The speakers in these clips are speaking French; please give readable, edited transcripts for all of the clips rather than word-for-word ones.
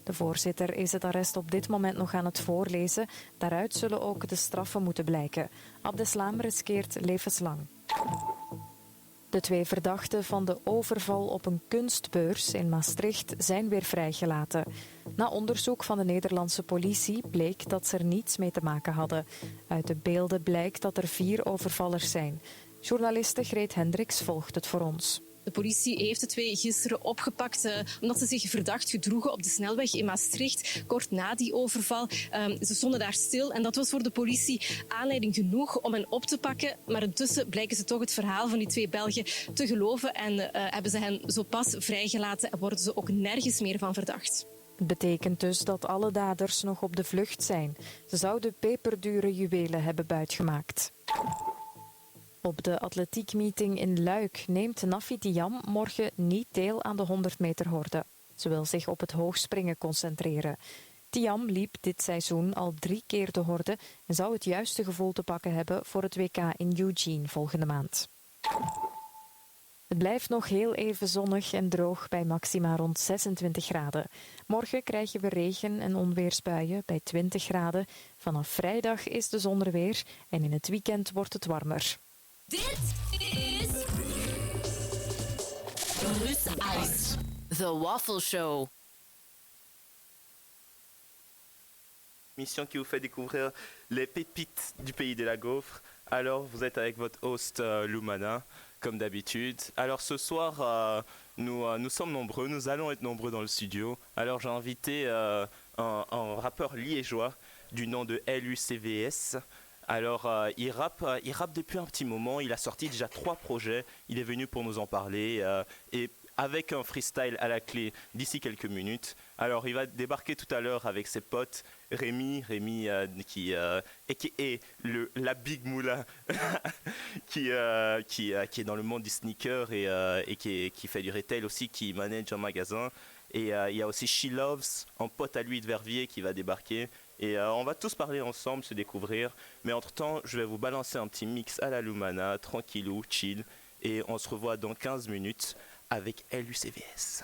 De voorzitter is het arrest op dit moment nog aan het voorlezen. Daaruit zullen ook de straffen moeten blijken. Abdeslam riskeert levenslang. De 2 verdachten van de overval op een kunstbeurs in Maastricht zijn weer vrijgelaten. Na onderzoek van de Nederlandse politie bleek dat ze er niets mee te maken hadden. Uit de beelden blijkt dat er 4 overvallers zijn. Journaliste Greet Hendricks volgt het voor ons. De politie heeft de 2 gisteren opgepakt omdat ze zich verdacht gedroegen op de snelweg in Maastricht, kort na die overval. Ze stonden daar stil en dat was voor de politie aanleiding genoeg om hen op te pakken. Maar intussen blijken ze toch het verhaal van die 2 Belgen te geloven en hebben ze hen zo pas vrijgelaten en worden ze ook nergens meer van verdacht. Het betekent dus dat alle daders nog op de vlucht zijn. Ze zouden peperdure juwelen hebben buitgemaakt. Op de atletiekmeeting in Luik neemt Nafi Thiam morgen niet deel aan de 100 meter horde. Ze wil zich op het hoogspringen concentreren. Thiam liep dit seizoen al 3 keer de horde en zou het juiste gevoel te pakken hebben voor het WK in Eugene volgende maand. Het blijft nog heel even zonnig en droog bij maxima rond 26 graden. Morgen krijgen we regen- en onweersbuien bij 20 graden. Vanaf vrijdag is de zon er weer en in het weekend wordt het warmer. Dit is Rus Ice, The Waffle Show. Mission qui vous fait découvrir les pépites du pays de la gaufre. Alors, vous êtes avec votre host Lumana, comme d'habitude. Alors, ce soir, nous sommes nombreux, nous allons être nombreux dans le studio. Alors, j'ai invité un rappeur liégeois du nom de LUCVS. Alors, il rappe depuis un petit moment, il a sorti déjà 3 projets, il est venu pour nous en parler et avec un freestyle à la clé d'ici quelques minutes. Alors, il va débarquer tout à l'heure avec ses potes, Rémi qui est la Big Moula qui est dans le monde du sneaker et qui fait du retail aussi, qui manage un magasin. Et il y a aussi She Loves, un pote à lui de Verviers qui va débarquer. Et on va tous parler ensemble, se découvrir. Mais entre-temps, je vais vous balancer un petit mix à la Lumana, tranquillou, chill. Et on se revoit dans 15 minutes avec LUCVS.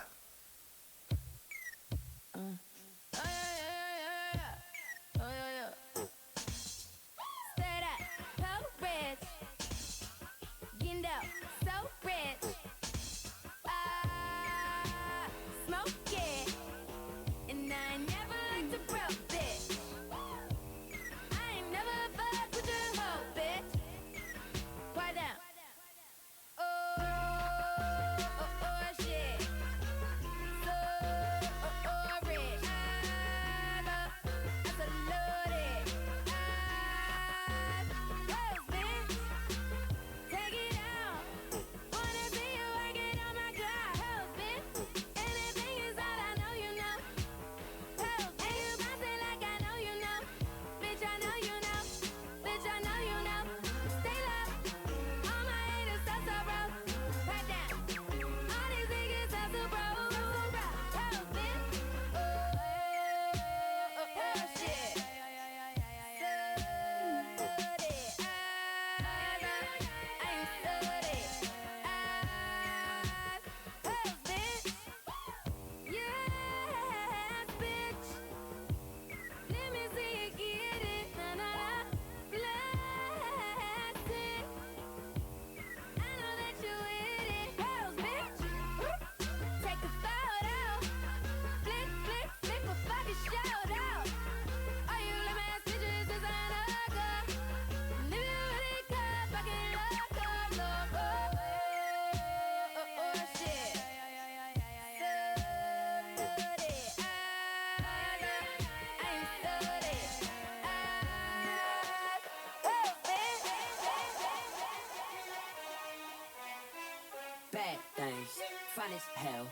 Bad things, fine as hell,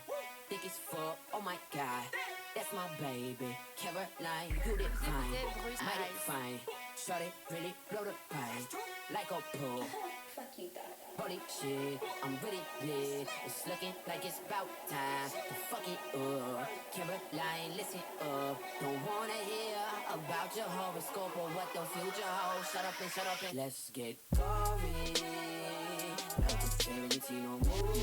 thick as fuck, oh my god, that's my baby. Caroline, you did fine, mighty fine. Shorty really blow the pine, like a pool. Holy shit, I'm really lit. It's looking like it's about time to fuck it up. Caroline, listen up. Don't wanna hear about your horoscope or what the future holds. Shut up and let's get gory.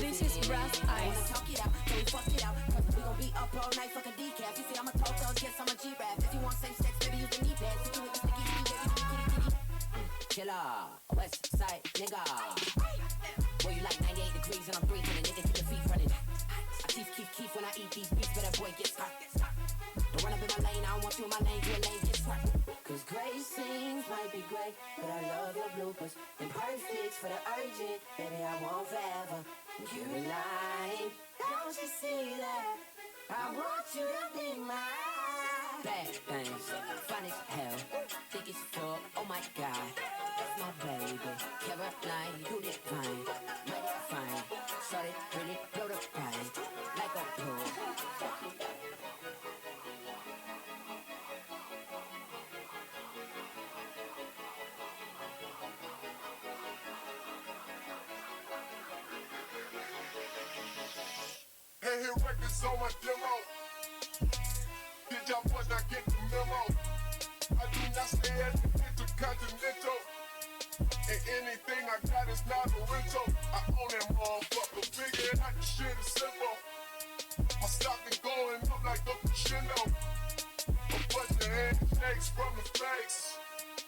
This is Brass Eyes. Talk it out, so we fuck it out. Cause we gon' be up all night, fuck a decaf. You say I'm a talk dog, yes, I'm a G-rap. If you want safe sex, baby, use the knee pads. Hit you with the sticky, kitty. Killer, West Side nigga. Boy, you like 98 degrees and I'm breathing. And nigga, keep your feet running. I keep when I eat these beats, but that boy gets hot. Don't run up in my lane, I don't want you in my lane, your lane gets hot. Cause gray scenes might be great, but I love your bloopers. Imperfects for the urgent, baby, I want forever. Caroline, don't you see that? I want you to be mine. Bad things, fine as hell, thick as fuck, oh my god. That's my baby, Caroline, you did fine, mighty fine. Sorry, really blow the pine, like a pro. Hey, hit records on my demo. Did y'all boys not get the memo? I do not stay at the Intercontinental. And anything I got is not a rental. I own that motherfucker. Figuring out the shit is simple. My stock is going up like a crescendo. A bunch of handshakes from the fakes.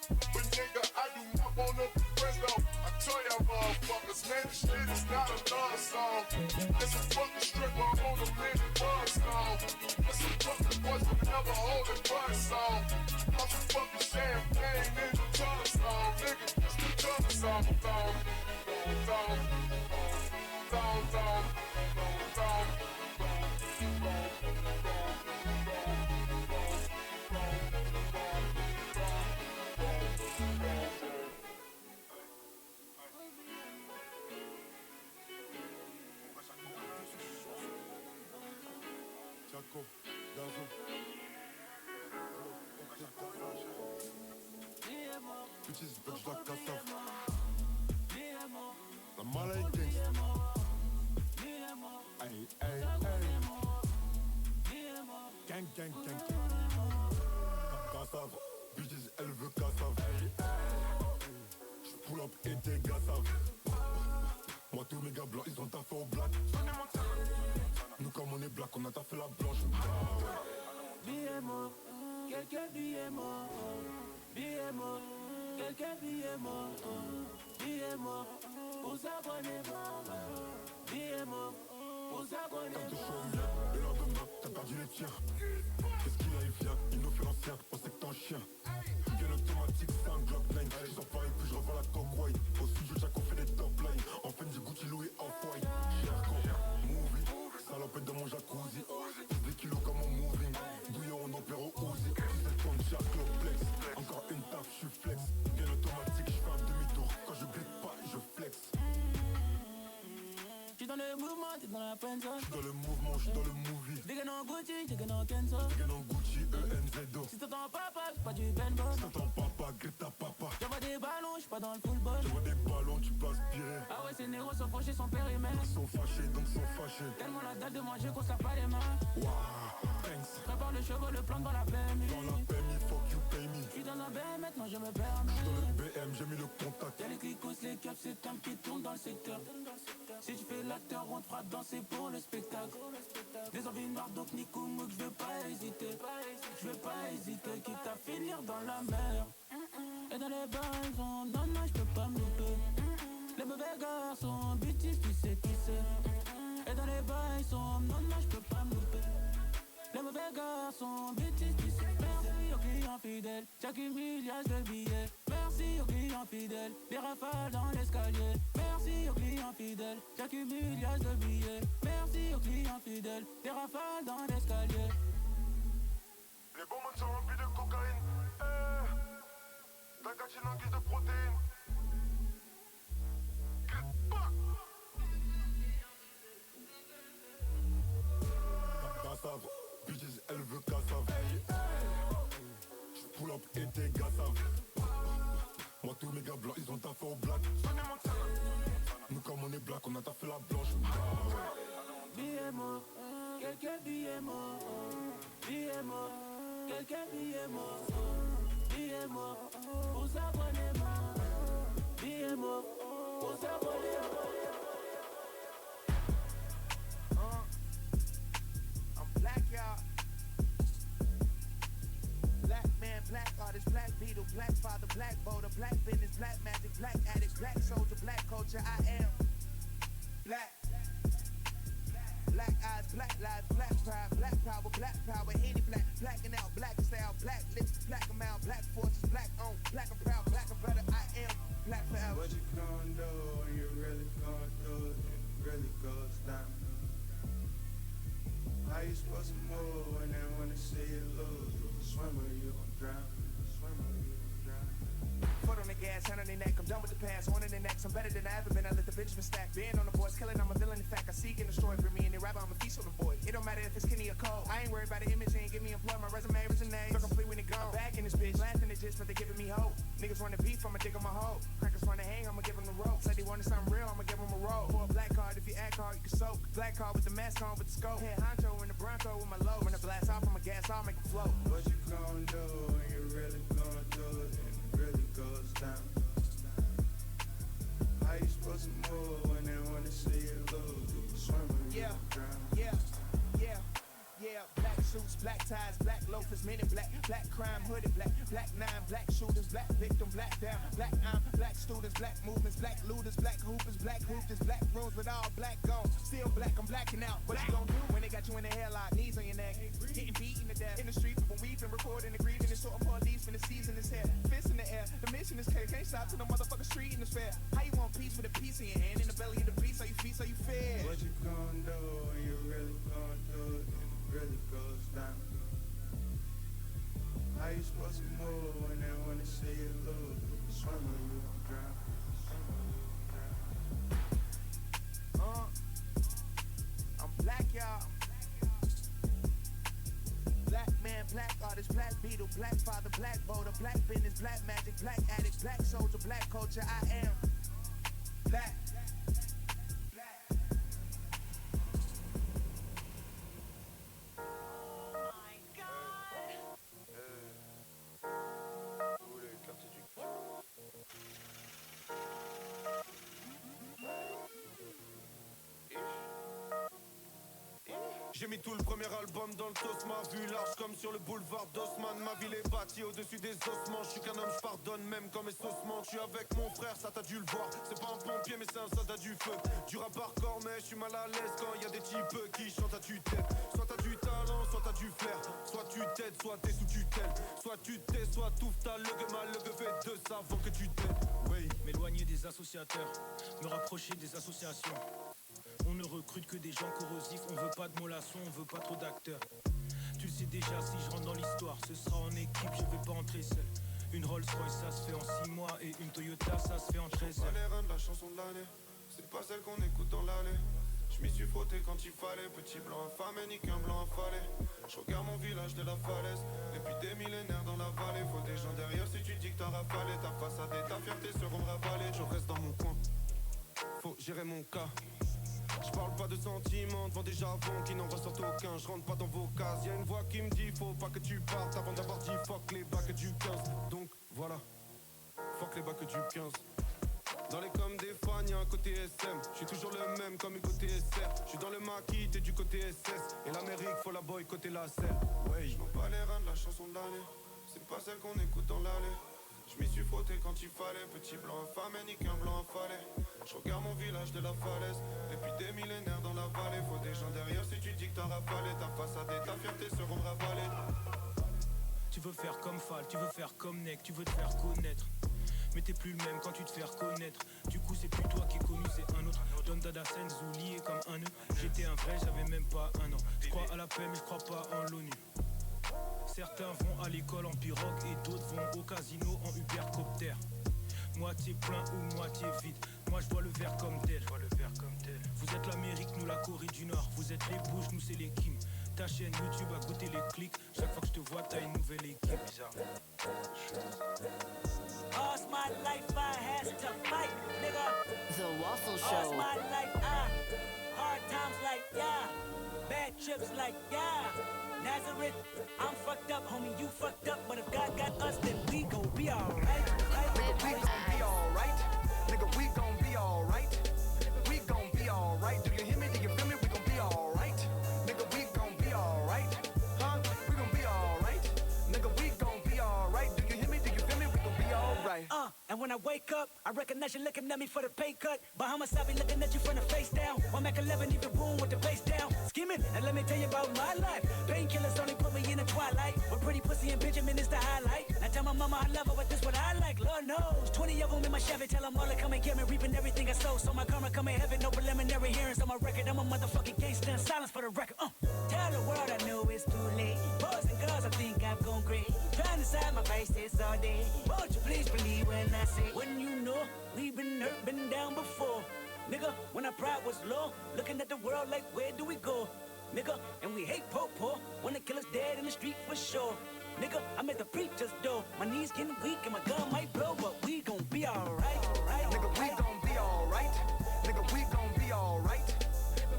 But nigga, I do not want no friends though. I tell y'all motherfuckers, man, this shit is not a love song. It's a fucking stripper on a minute buzz song. It's a fucking voice that never hold a buzz song. I'm some fucking champagne in the tongue song, nigga. It's the tongue song, song, song, song, song, song. Chaco, Dazo. Bitches, bitch, la casa. La mala est gangsta. Ay, ay, ay. Gang, gang, gang, gang. Cassave, bitches, elle veut cassave. J'pull up et tes gars savent. Moi, tous mes gars blancs, ils ont taffé au black. Nous comme on est black, on a taffé la blanche. Billet mort, quelques billets morts. Billet mort, quelques billets morts. Billet mort, pour s'abonner mort. Billet mort, pour s'abonner Quand tu chômes, et lendemain, t'as perdu les tiens. Qu'est-ce qu'il a, il vient, il nous fait l'ancien, on sait que t'es un chien. Bien automatique, c'est un Glock 9. Je sors pas et puis je revends la coque white. Au studio, chaque on fait des top lines. En fin du Gucci, Louis Off-White. Movie, salopette dans mon jacuzzi. Plus des kilos comme mon moving. Bouillon en opéro Uzi. 17 tonnes, Jack Loplex. Encore une taf, je suis flex. Bien automatique, je fais un demi-tour. Quand je glisse pas, je flex. J'suis dans le mouvement, t'es dans la friendzone. J'suis dans le mouvement, j'suis dans le movie. Des gars en Gucci, des gars en Kenzo. Des gars en Gucci, ENZO. Si t'entends papa, c'est pas du Ben Boss. Si t'entends papa, Greta papa. J'envoie des ballons, j'suis pas dans le football. J'envoie des ballons, tu peux aspirer. Ah ouais, ces négros sont fauchés, son père et mère. Ils sont fâchés, donc sont fâchés. Tellement la dalle de manger qu'on sert pas les mains. Waouh, thanks. Prépare le chevaux, le plan dans la PMI. Dans la PMI, fuck you, pay me. J'suis dans un BM, maintenant je me permets. J'suis dans le BM, j'ai mis le contact. Y'a les clicos, les cups, c'est un qui tourne dans le secteur. Si tu fais l'acteur, on te fera danser pour le spectacle. Des envies noires, donc Nico Mouk, je veux pas hésiter. Je veux pas hésiter, quitte à finir dans la mer. Et dans les ballons, non, non, je peux pas me louper. Les mauvais garçons, bêtises, tu sais qui c'est. Et dans les ballons, non, non, je peux pas me louper. Les mauvais garçons, bêtises, tu sais. Merci aux clients fidèles, j'accumule milliards de billets. Merci aux clients fidèles, des rafales dans l'escalier. Merci aux clients fidèles, j'accumule milliards de billets. Merci aux clients fidèles, des rafales dans l'escalier. Les bonbons sont remplis de cocaïne. Ta gatine en guise de protéines. Cassave, bitches, elle veut cassave. J'pull up et tes gars savent. Moi, tous mes gars blancs, ils ont taffé au black. Nous, comme on est black, on a taffé la blanche. Billets morts, quelques billets morts. Billets morts, quelques billets morts. Billets morts, pour s'abonner mort. Billets morts, pour s'abonner mort. beetle, black father, black voter, black business, black magic, black addict, black soldier, black culture. I am black. Black eyes, black lives, black pride, black power, Haiti black, blacking out, black style, black lips, black amount, black forces, black owned, black and proud, black and better. I am black forever. What you gonna do when you really gonna do it and it really goes down? How you supposed to move when they wanna see you lose? You can swim or you gon' drown. Foot on the gas, hand on the neck, I'm done with the past, on in the next, I'm better than I ever been, I let the Benjamin stack, being on the boards, killing, I'm a villain, in fact, I seek and destroy for me, and they rapper, I'm a feast on the boy, it don't matter if it's skinny or cold, I ain't worried about the image, they ain't give me employment, my resume originates, so complete when it gone, I'm back in this bitch, blasting the gist, but they giving me hope, niggas wanna beef, I'ma dig on my hoe, crackers wanna hang, I'ma give them the rope, say they wanted something real, I'ma give them a roll, for a black card, if you act hard, you can soak, black card with the mask on, with the scope, head honcho in the Bronco with my low, when I blast off, I'ma gas off, make it flow. What you gonna do when you really gonna do it and it really goes down? How you supposed to move when they wanna see you lose? You can swim or you can drown. Black suits, black ties, black loafers, men in black, black crime, hooded black, black nine, black shooters, black victim, black down, black black students, black movements, black looters, black hoopers, black hoopers, black rooms with all black gone. Still black, I'm blacking out. What you gon' do when they got you in the headlock, knees on your neck, getting beaten to death in the street when we've been recording and grieving and sorting police when the season is here. Fists in the air, the mission is clear, can't stop to the motherfucking street in the fair. How you want peace with a piece in your hand, in the belly of the beast, so you feast, so you fed. What you gonna do when you really gonna do it and it really goes down? How you supposed to move when they wanna see you lose? You can swim or you can drown. I'm black, y'all. Black man, black artist, black beetle, black father, black voter, black business, black magic, black addict, black soldier, black culture. I am black. J'ai mis tout le premier album dans le tos, ma vue large comme sur le boulevard d'Haussmann. Ma ville est bâtie au-dessus des ossements. Je suis qu'un homme, je pardonne même quand mes sauces manquent. Je suis avec mon frère, ça t'as dû le voir. C'est pas un pompier mais c'est un soldat du feu. Du rap hardcore mais je suis mal à l'aise quand y a des types qui chantent à tue-tête. Soit t'as du talent, soit t'as du flair. Soit tu t'aides, soit t'es sous tutelle. Soit tu t'es, soit tout t'as le mal, le fait de ça avant que tu t'aides. Oui, m'éloigner des associateurs, me rapprocher des associations. On ne recrute que des gens corrosifs, on veut pas de mollassons, on veut pas trop d'acteurs. Tu le sais déjà, si je rentre dans l'histoire, ce sera en équipe, je vais pas entrer seul. Une Rolls Royce, ça se fait en 6 mois, et une Toyota, ça se fait en 13 heures. Pas les reins de la chanson de l'année, c'est pas celle qu'on écoute dans l'allée. Je m'y suis frotté quand il fallait, petit blanc affamé, ni qu'un blanc affalé. Je regarde mon village de la falaise, depuis des millénaires dans la vallée. Faut des gens derrière si tu dis que t'as rafalé. Ta façade et ta fierté seront ravalées. Je reste dans mon coin, faut gérer mon cas. Je parle pas de sentiments devant des javons qui n'en ressortent aucun. Je rentre pas dans vos cases. Y'a une voix qui me dit faut pas que tu partes avant d'avoir dit fuck les bacs du 15. Donc voilà, fuck les bacs du 15. Dans les coms des fans y'a un côté SM. Je suis toujours le même comme du côté SR. Je suis dans le maquis, t'es du côté SS. Et l'Amérique faut la boycotter la selle. Ouais, je m'en bats les reins de la chanson de l'année. C'est pas celle qu'on écoute dans l'allée. Je m'y suis frotté quand il fallait. Petit blanc affamé, ni qu'un blanc affalé. Je regarde mon village de la falaise. Depuis des millénaires dans la vallée. Faut des gens derrière si tu dis que t'as rafalé. Ta façade et ta fierté seront ravalées. Tu veux faire comme Fall, tu veux faire comme Neck, tu veux te faire connaître. Mais t'es plus le même quand tu te fais reconnaître. Du coup c'est plus toi qui est connu, c'est un autre. Don Dada Senzu lié comme un nœud. J'étais un vrai, j'avais même pas un an. Je crois à la paix mais je crois pas en l'ONU. Certains vont à l'école en pirogue et d'autres vont au casino en Ubercopter. Moitié plein ou moitié vide, moi je vois le verre comme tel. Vous êtes l'Amérique, nous la Corée du Nord. Vous êtes les Bush, nous c'est les Kim. Ta chaîne YouTube a goûté les clics. Chaque fois que je te vois t'as une nouvelle équipe. Bizarre. All's my life I has to fight, nigga. The Waffle All's Show. my life hard times like yeah, bad trips like yeah. Nazareth, I'm fucked up, homie, you fucked up. But if God got us, then we gon' be alright. Nigga, we gon' be alright. Nigga, we gon' be alright. We gon' be alright. Do you hear me? Do you feel me? We gon' be alright. Nigga, we gon' be alright. Huh? We gon' be alright. Nigga, we gon' be alright. Do you hear me? Do you feel me? And when I wake up, I recognize you looking at me for the pay cut. Bahamas, I be looking at you from the face down. One Mac 11, even boom with the face down. Skimming, and let me tell you about my life. Painkillers only put me in the twilight. But pretty pussy and Benjamin is the highlight. I tell my mama I love her, but this what I like. Lord knows, 20 of them in my Chevy. Tell them all to come and get me, reaping everything I sow. So my karma come in heaven, no preliminary hearings on my record. I'm a motherfucking gangster and silence for the record. Tell the world I know it's too late. Boys and girls, I think I've gone great. Trying to side my face this all day. Won't you please believe when I say, when you know we've been hurt, been down before. Nigga, when our pride was low, looking at the world like where do we go? Nigga, and we hate po-po, wanna kill us dead in the street for sure. Nigga, I'm at the preacher's door, my knees getting weak and my gun might blow, but we gon' be alright. Nigga, we gon' be alright. Nigga, we gon' be alright.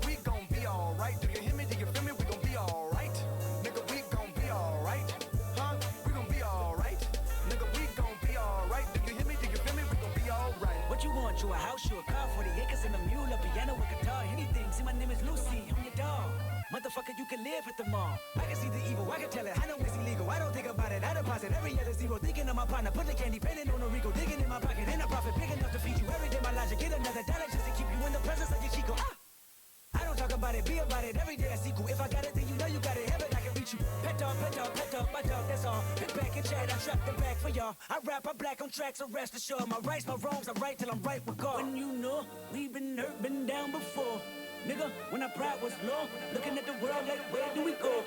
We gon' be alright. Do you hear me? Do you feel me? We gon' be alright. Nigga, we gon' be alright. Huh? We gon' be alright. Nigga, we gon' be alright. Do you hear me? Do you feel me? We gon' be alright. What you want? You a house, you a car, 40 acres and a mule, a piano, a guitar, anything. See, my name is Lucy, I'm your dog. Motherfucker, you can live at the mall. I can see the evil, I can tell it. I know it's illegal. I don't think about it. I deposit every other zero. Thinking of my partner, put the candy painting on a Rico. Digging in my pocket, and a profit big enough to feed you every day. My logic, get another dollar just to keep you in the presence of your Chico. I don't talk about it, be about it. Every day I see cool. If I got it, then you know you got it. Heaven, I can reach you. Pet dog, my dog, that's all. Pick back and chat, I trap the back for y'all. I rap, I black on tracks, so rest assured. My rights, my wrongs, I right till I'm right with God. When you know we've been hurt, been down before. Nigga, when our pride was low, looking at the world like where do we go?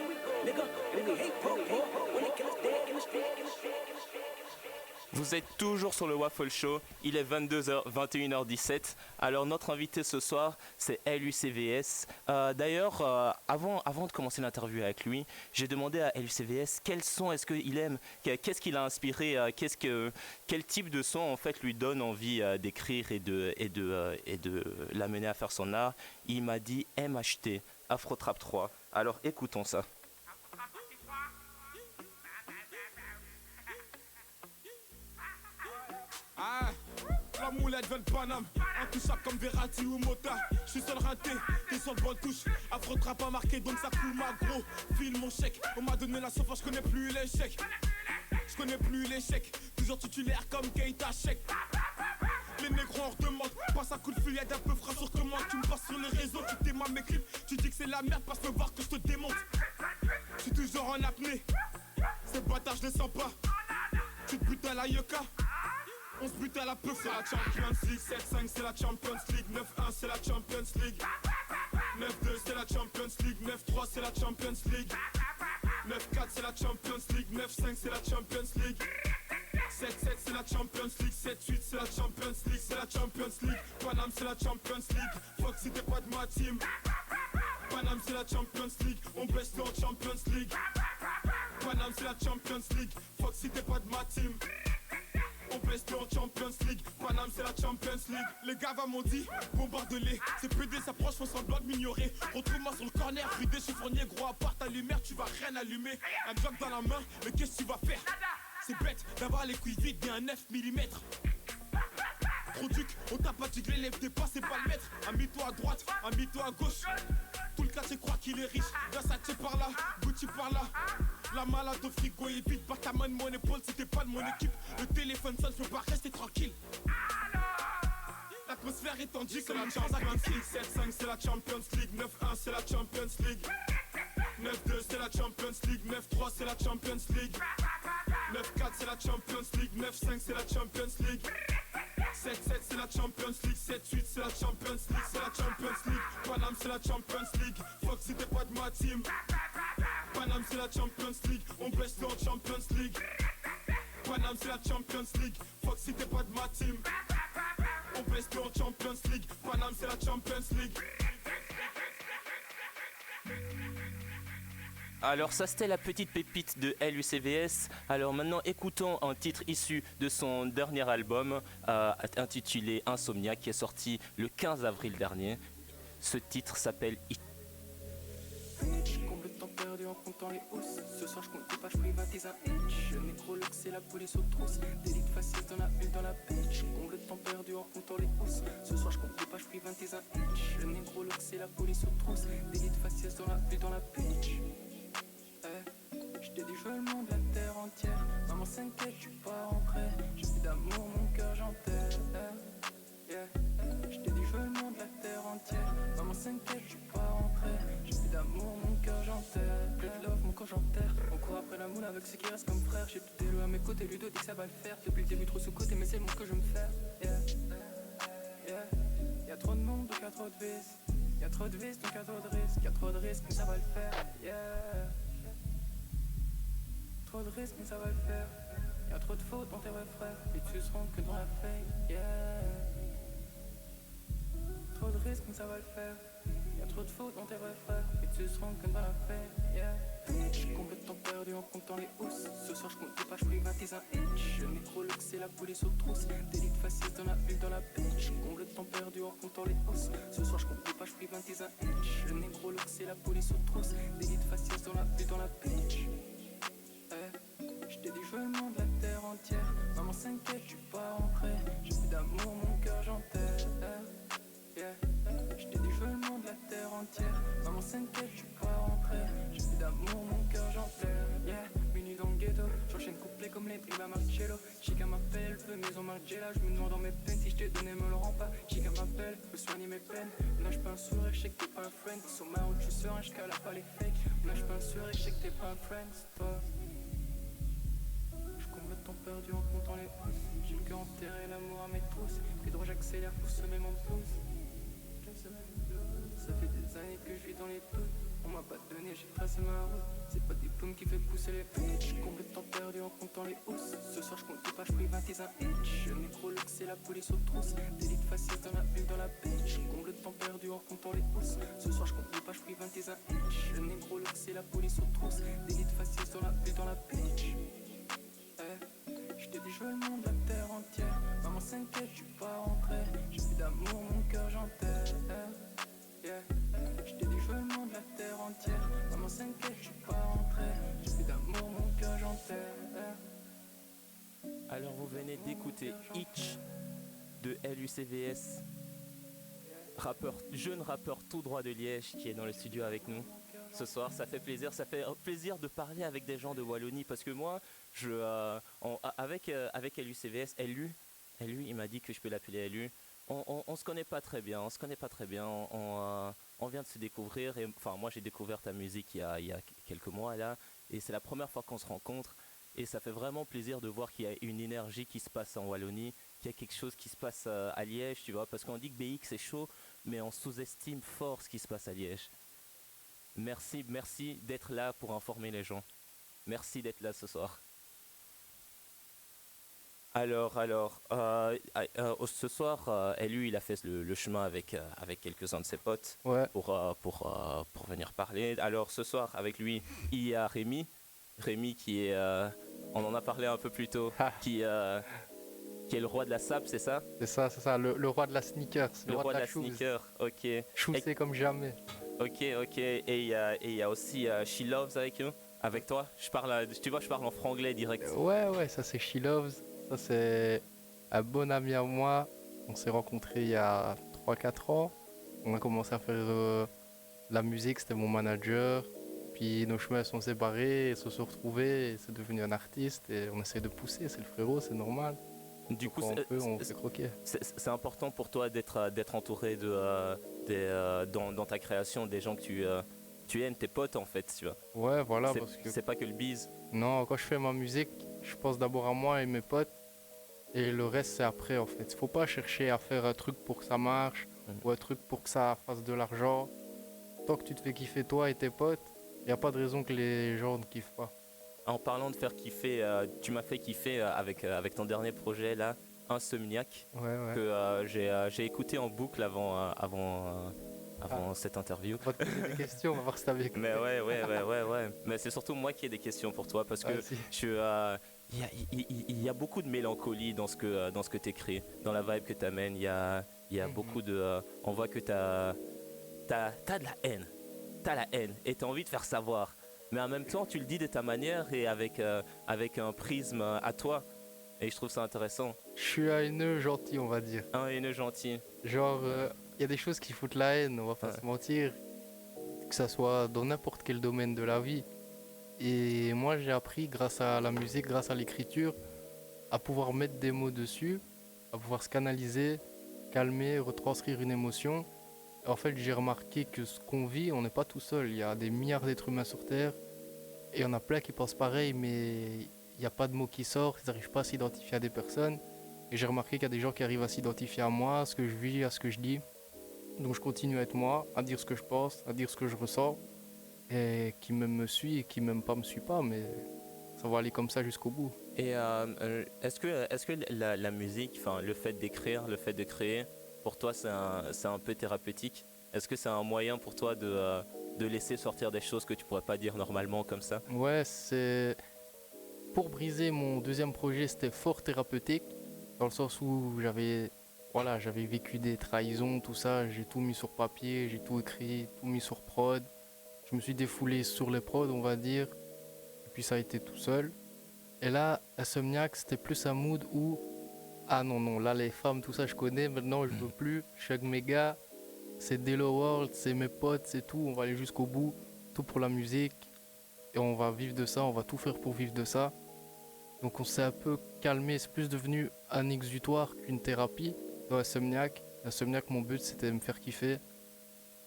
Nigga, and we hate po-po, when they kill us dead in the street. Vous êtes toujours sur le Waffle Show, il est 22h, 21h17. Alors notre invité ce soir, c'est LUCVS. D'ailleurs, avant de commencer l'interview avec lui, j'ai demandé à LUCVS quel son est-ce qu'il aime, qu'est-ce qu'il a inspiré, quel type de son en fait lui donne envie d'écrire et de l'amener à faire son art. Il m'a dit MHT, Afro Trap 3. Alors écoutons ça. Ah, la moulette veut le Paname, intouchable comme Verratti ou Mota. J'suis seul raté, t'es sur le bonne touche. Afro Trap pas marqué donc ça coule ma gros. File mon chèque, on m'a donné la sauce, j'connais plus l'échec. J'connais plus l'échec, toujours titulaire comme Keita Sheik. Les négros en redemandent, passe un coup de fil, y'a d'un peu frais sur commande. Tu me passes sur les réseaux, tu t'aimes mes clips. Tu dis que c'est la merde, passe me voir que je te démonte. J'suis toujours en apnée, ces bâtards je les sens pas. Tu te butes à la Yoka. On se bute à la peu, c'est la Champions League. 7-5 c'est la Champions League. 9-1 c'est la Champions League. 9-2 c'est la Champions League. 9-3 c'est la Champions League. 9-4 c'est la Champions League. 9-5 c'est la Champions League. 7-7 c'est la Champions League. 7-8 c'est la Champions League. C'est la Champions League. Paname c'est la Champions League. Fuck si t'es pas de ma team. Paname c'est la Champions League. On baisse en Champions League. Paname c'est la Champions League. Fuck si t'es pas de ma team. On baisse en Champions League, Paname c'est la Champions League. Les gars m'ont dit, bombarde-les. Ces PD s'approchent, font semblant de m'ignorer. Retrouve-moi sur le corner, rue chiffonnier, gros à part ta lumière, tu vas rien allumer. Un job dans la main, mais qu'est-ce que tu vas faire? C'est bête d'avoir les couilles vides et un 9 mm. Trop duc, on t'a pas diglé, lève tes pas, c'est pas le maître. Amie-toi à droite, amie-toi à gauche. Tout le quartier croit qu'il est riche. Versace par là, Gucci par là. La malade au frigo est vide, par ta main de mon épaule si t'es pas de mon équipe. Le téléphone sonne, je peux pas rester tranquille. L'atmosphère est tendue, c'est la Champions League. 7-5 c'est la Champions League. 9-1 c'est la Champions League. 9-2 c'est la Champions League. 9-3 c'est la Champions League. 9-4 c'est la Champions League. 9-5 c'est la Champions League. 7-7 c'est la Champions League. 7-8 c'est la Champions League. C'est la Champions League. Paname c'est la Champions League. Fuck si t'es pas de ma team. Paname c'est la Champions League. On baisse en Champions League. Paname c'est la Champions League. Fuck si t'es pas de ma team. On baisse en Champions League. Paname c'est la Champions League. Alors ça c'était la petite pépite de LUCVS. Alors maintenant écoutons un titre issu de son dernier album intitulé Insomnia qui est sorti le 15 avril dernier. Ce titre s'appelle Comble le temps perdu en comptant les housses. Ce soir je compte des pages privatise un hitch. Nécrologue c'est la police aux trousses. D'élite facile dans la une dans la bitch. Comble le temps perdu en comptant les housses. Ce soir je compte des pages privatise un hitch. Nécrologue c'est la police aux trousses. D'élite facile dans la une dans la bitch. J't'ai dit je veux le monde, la terre entière. Maman s'inquiète, je suis pas rentré. J'ai plus d'amour, mon cœur j'enterre. Yeah. Je t'ai dit je veux le monde, la terre entière. Maman s'inquiète, je suis pas rentré. J'ai plus d'amour, mon cœur j'enterre. Plus de love, mon corps j'enterre. On court après la moule avec ceux qui restent comme frères. J'ai tout élu à mes côtés, Ludo dit que ça va le faire. Depuis le début trop sous-côté, mais c'est le monde que je me fais. Yeah. Yeah. Y'a trop de monde, donc y'a trop de vices. Y'a trop de vices, donc y'a trop de risques. Y'a trop de risques, mais ça va le faire. Yeah. Trop de risques, mais ça va le faire. Y'a trop de fautes dans tes vrais frères. Et tu seront que dans la fake. Yeah. Trop de risques, mais ça va le faire. Y'a trop de fautes dans tes vrais frères. Et tu seront que dans la fake. Yeah. J'suis complètement perdu en comptant les housses. Ce soir j'compte des pages, privatise un hitch. Je nécrologue, c'est la police aux trousses. Délit de faciès dans la huile, dans la bitch. Complètement perdu en comptant les housses. Ce soir j'compte des pages, privatise un hitch. Je nécrologue, c'est la police aux trousses. Délit de faciès dans la huile, dans la bitch. Je t'ai dit je veux le monde, la terre entière. Maman s'inquiète, je suis pas rentré. J'ai plus d'amour, mon cœur j'enterre. Yeah. Je t'ai dit je veux le monde, la terre entière. Maman s'inquiète, je suis pas rentré. J'ai plus d'amour, mon cœur j'enterre. Yeah. Minuit dans le ghetto, j'enchaîne couplet comme les primes à Marcello. Chica m'appelle, veut maison Margiela. Je me demande dans mes peines si je t'ai donné, me le rends pas. Chica m'appelle, veut soigner mes peines. Nage pas un sourire, je sais que t'es pas un friend. Sur ma route, je suis serein, je cale pas les fakes. Nage pas un sourire, je sais que t'es pas un friend, toi. Complètement perdu en comptant les pouces. J'ai le cœur enterré, l'amour à mes trousses. Puis droit j'accélère pour semer mon pouce. Ça fait des années que je vis dans les doutes. On m'a pas donné, j'ai tracé ma route. C'est pas des plumes qui fait pousser les bitches. J'suis complètement perdu en comptant les housses. Ce soir j'compte des pages, privatise un hitch. Je nécrologue, c'est la police aux trousses. Délit de faciès dans la huile, dans la bitch. Complètement perdu en comptant les housses. Ce soir j'compte des pages, privatise un hitch. Je nécrologue, c'est la police aux trousses. Délit de faciès dans la huile, dans la bitch. Je t'ai dit je veux le monde, la terre entière. Maman s'inquiète, je suis pas rentré. J'ai plus d'amour, mon cœur j'enterre. Yeah. Je t'ai dit je veux le monde, la terre entière. Maman s'inquiète, je suis pas rentré. J'ai plus d'amour, mon cœur j'enterre. Alors vous venez d'écouter Itch de LUCVS, jeune rappeur tout droit de Liège qui est dans le studio avec nous. Ce soir, ça fait plaisir de parler avec des gens de Wallonie parce que moi, avec LUCVS, LU, il m'a dit que je peux l'appeler LU. On se connaît pas très bien, on vient de se découvrir. Et, enfin, moi, j'ai découvert ta musique il y a quelques mois là, et c'est la première fois qu'on se rencontre. Et ça fait vraiment plaisir de voir qu'il y a une énergie qui se passe en Wallonie, qu'il y a quelque chose qui se passe à Liège, tu vois, parce qu'on dit que BX c'est chaud, mais on sous-estime fort ce qui se passe à Liège. Merci d'être là pour informer les gens. Merci d'être là ce soir. Alors, ce soir, LU, il a fait le chemin avec quelques-uns de ses potes pour venir parler. Alors, ce soir, avec lui, il y a Rémi qui est, on en a parlé un peu plus tôt, qui est le roi de la sap, c'est ça ? C'est ça, le roi de la sneaker. Le roi de la sneaker, ok. Choussé comme jamais. Ok, et il y a aussi She Loves avec toi. Je parle en franglais direct. Ouais, ça c'est She Loves. Ça c'est un bon ami à moi. On s'est rencontrés il y a 3-4 ans. On a commencé à faire la musique, c'était mon manager. Puis nos chemins sont séparés et se sont retrouvés. Et c'est devenu un artiste et on essaie de pousser. C'est le frérot, c'est normal. Du coup, on fait croquer. C'est important pour toi d'être entouré dans ta création des gens que tu aimes, tes potes en fait, tu vois. Ouais, voilà, parce que c'est pas que le bise. Non, quand je fais ma musique, je pense d'abord à moi et mes potes, et le reste c'est après en fait. Faut pas chercher à faire un truc pour que ça marche ou un truc pour que ça fasse de l'argent. Tant que tu te fais kiffer toi et tes potes, y a pas de raison que les gens ne kiffent pas. En parlant de faire kiffer, tu m'as fait kiffer avec ton dernier projet là, Insomniac, que j'ai écouté en boucle avant cette interview. On va te poser des questions, on va voir si t'as écouté. Mais ouais. Mais c'est surtout moi qui ai des questions pour toi parce que il y a beaucoup de mélancolie dans ce que t'écris, dans la vibe que t'amènes. Il y a beaucoup de, on voit que t'as de la haine. T'as la haine et t'as envie de faire savoir. Mais en même temps, tu le dis de ta manière et avec un prisme à toi. Et je trouve ça intéressant. Je suis un haineux gentil, on va dire. Un haineux gentil. Genre, il y a des choses qui foutent la haine, on va pas se mentir. Que ça soit dans n'importe quel domaine de la vie. Et moi, j'ai appris grâce à la musique, grâce à l'écriture, à pouvoir mettre des mots dessus, à pouvoir se canaliser, calmer, retranscrire une émotion. Et en fait, j'ai remarqué que ce qu'on vit, on n'est pas tout seul. Il y a des milliards d'êtres humains sur Terre. Et il y en a plein qui pensent pareil, mais il n'y a pas de mots qui sortent, ils n'arrivent pas à s'identifier à des personnes. Et j'ai remarqué qu'il y a des gens qui arrivent à s'identifier à moi, à ce que je vis, à ce que je dis. Donc je continue à être moi, à dire ce que je pense, à dire ce que je ressens. Et qui même me suit et qui même pas me suit pas, mais ça va aller comme ça jusqu'au bout. Et est-ce que la musique, enfin le fait d'écrire, le fait de créer, pour toi c'est un peu thérapeutique? Est-ce que c'est un moyen pour toi de laisser sortir des choses que tu pourrais pas dire normalement comme ça? Ouais, c'est... Pour briser mon deuxième projet, c'était fort thérapeutique, dans le sens où j'avais vécu des trahisons, tout ça, j'ai tout mis sur papier, j'ai tout écrit, tout mis sur prod. Je me suis défoulé sur les prods, on va dire, et puis ça a été tout seul. Et là, Insomniac, c'était plus un mood où, ah non, là les femmes, tout ça je connais, maintenant je veux plus, je suis avec mes gars, c'est Delo World, c'est mes potes, c'est tout, on va aller jusqu'au bout, tout pour la musique, et on va vivre de ça, on va tout faire pour vivre de ça. Donc on s'est un peu calmé, c'est plus devenu un exutoire qu'une thérapie dans Insomniac. Insomniac, mon but c'était de me faire kiffer,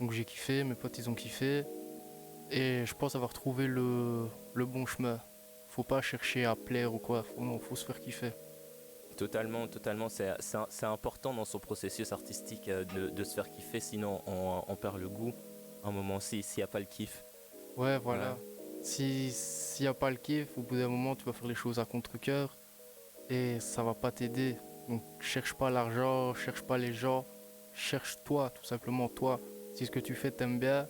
donc j'ai kiffé, mes potes ils ont kiffé, et je pense avoir trouvé le bon chemin. Faut pas chercher à plaire ou quoi, faut se faire kiffer. Totalement, c'est important dans son processus artistique de se faire kiffer, sinon on perd le goût un moment s'il n'y a pas le kiff. Ouais, voilà. S'il n'y a pas le kiff, au bout d'un moment tu vas faire les choses à contre-cœur et ça va pas t'aider. Donc cherche pas l'argent, cherche pas les gens, cherche toi, tout simplement toi. Si ce que tu fais t'aimes bien,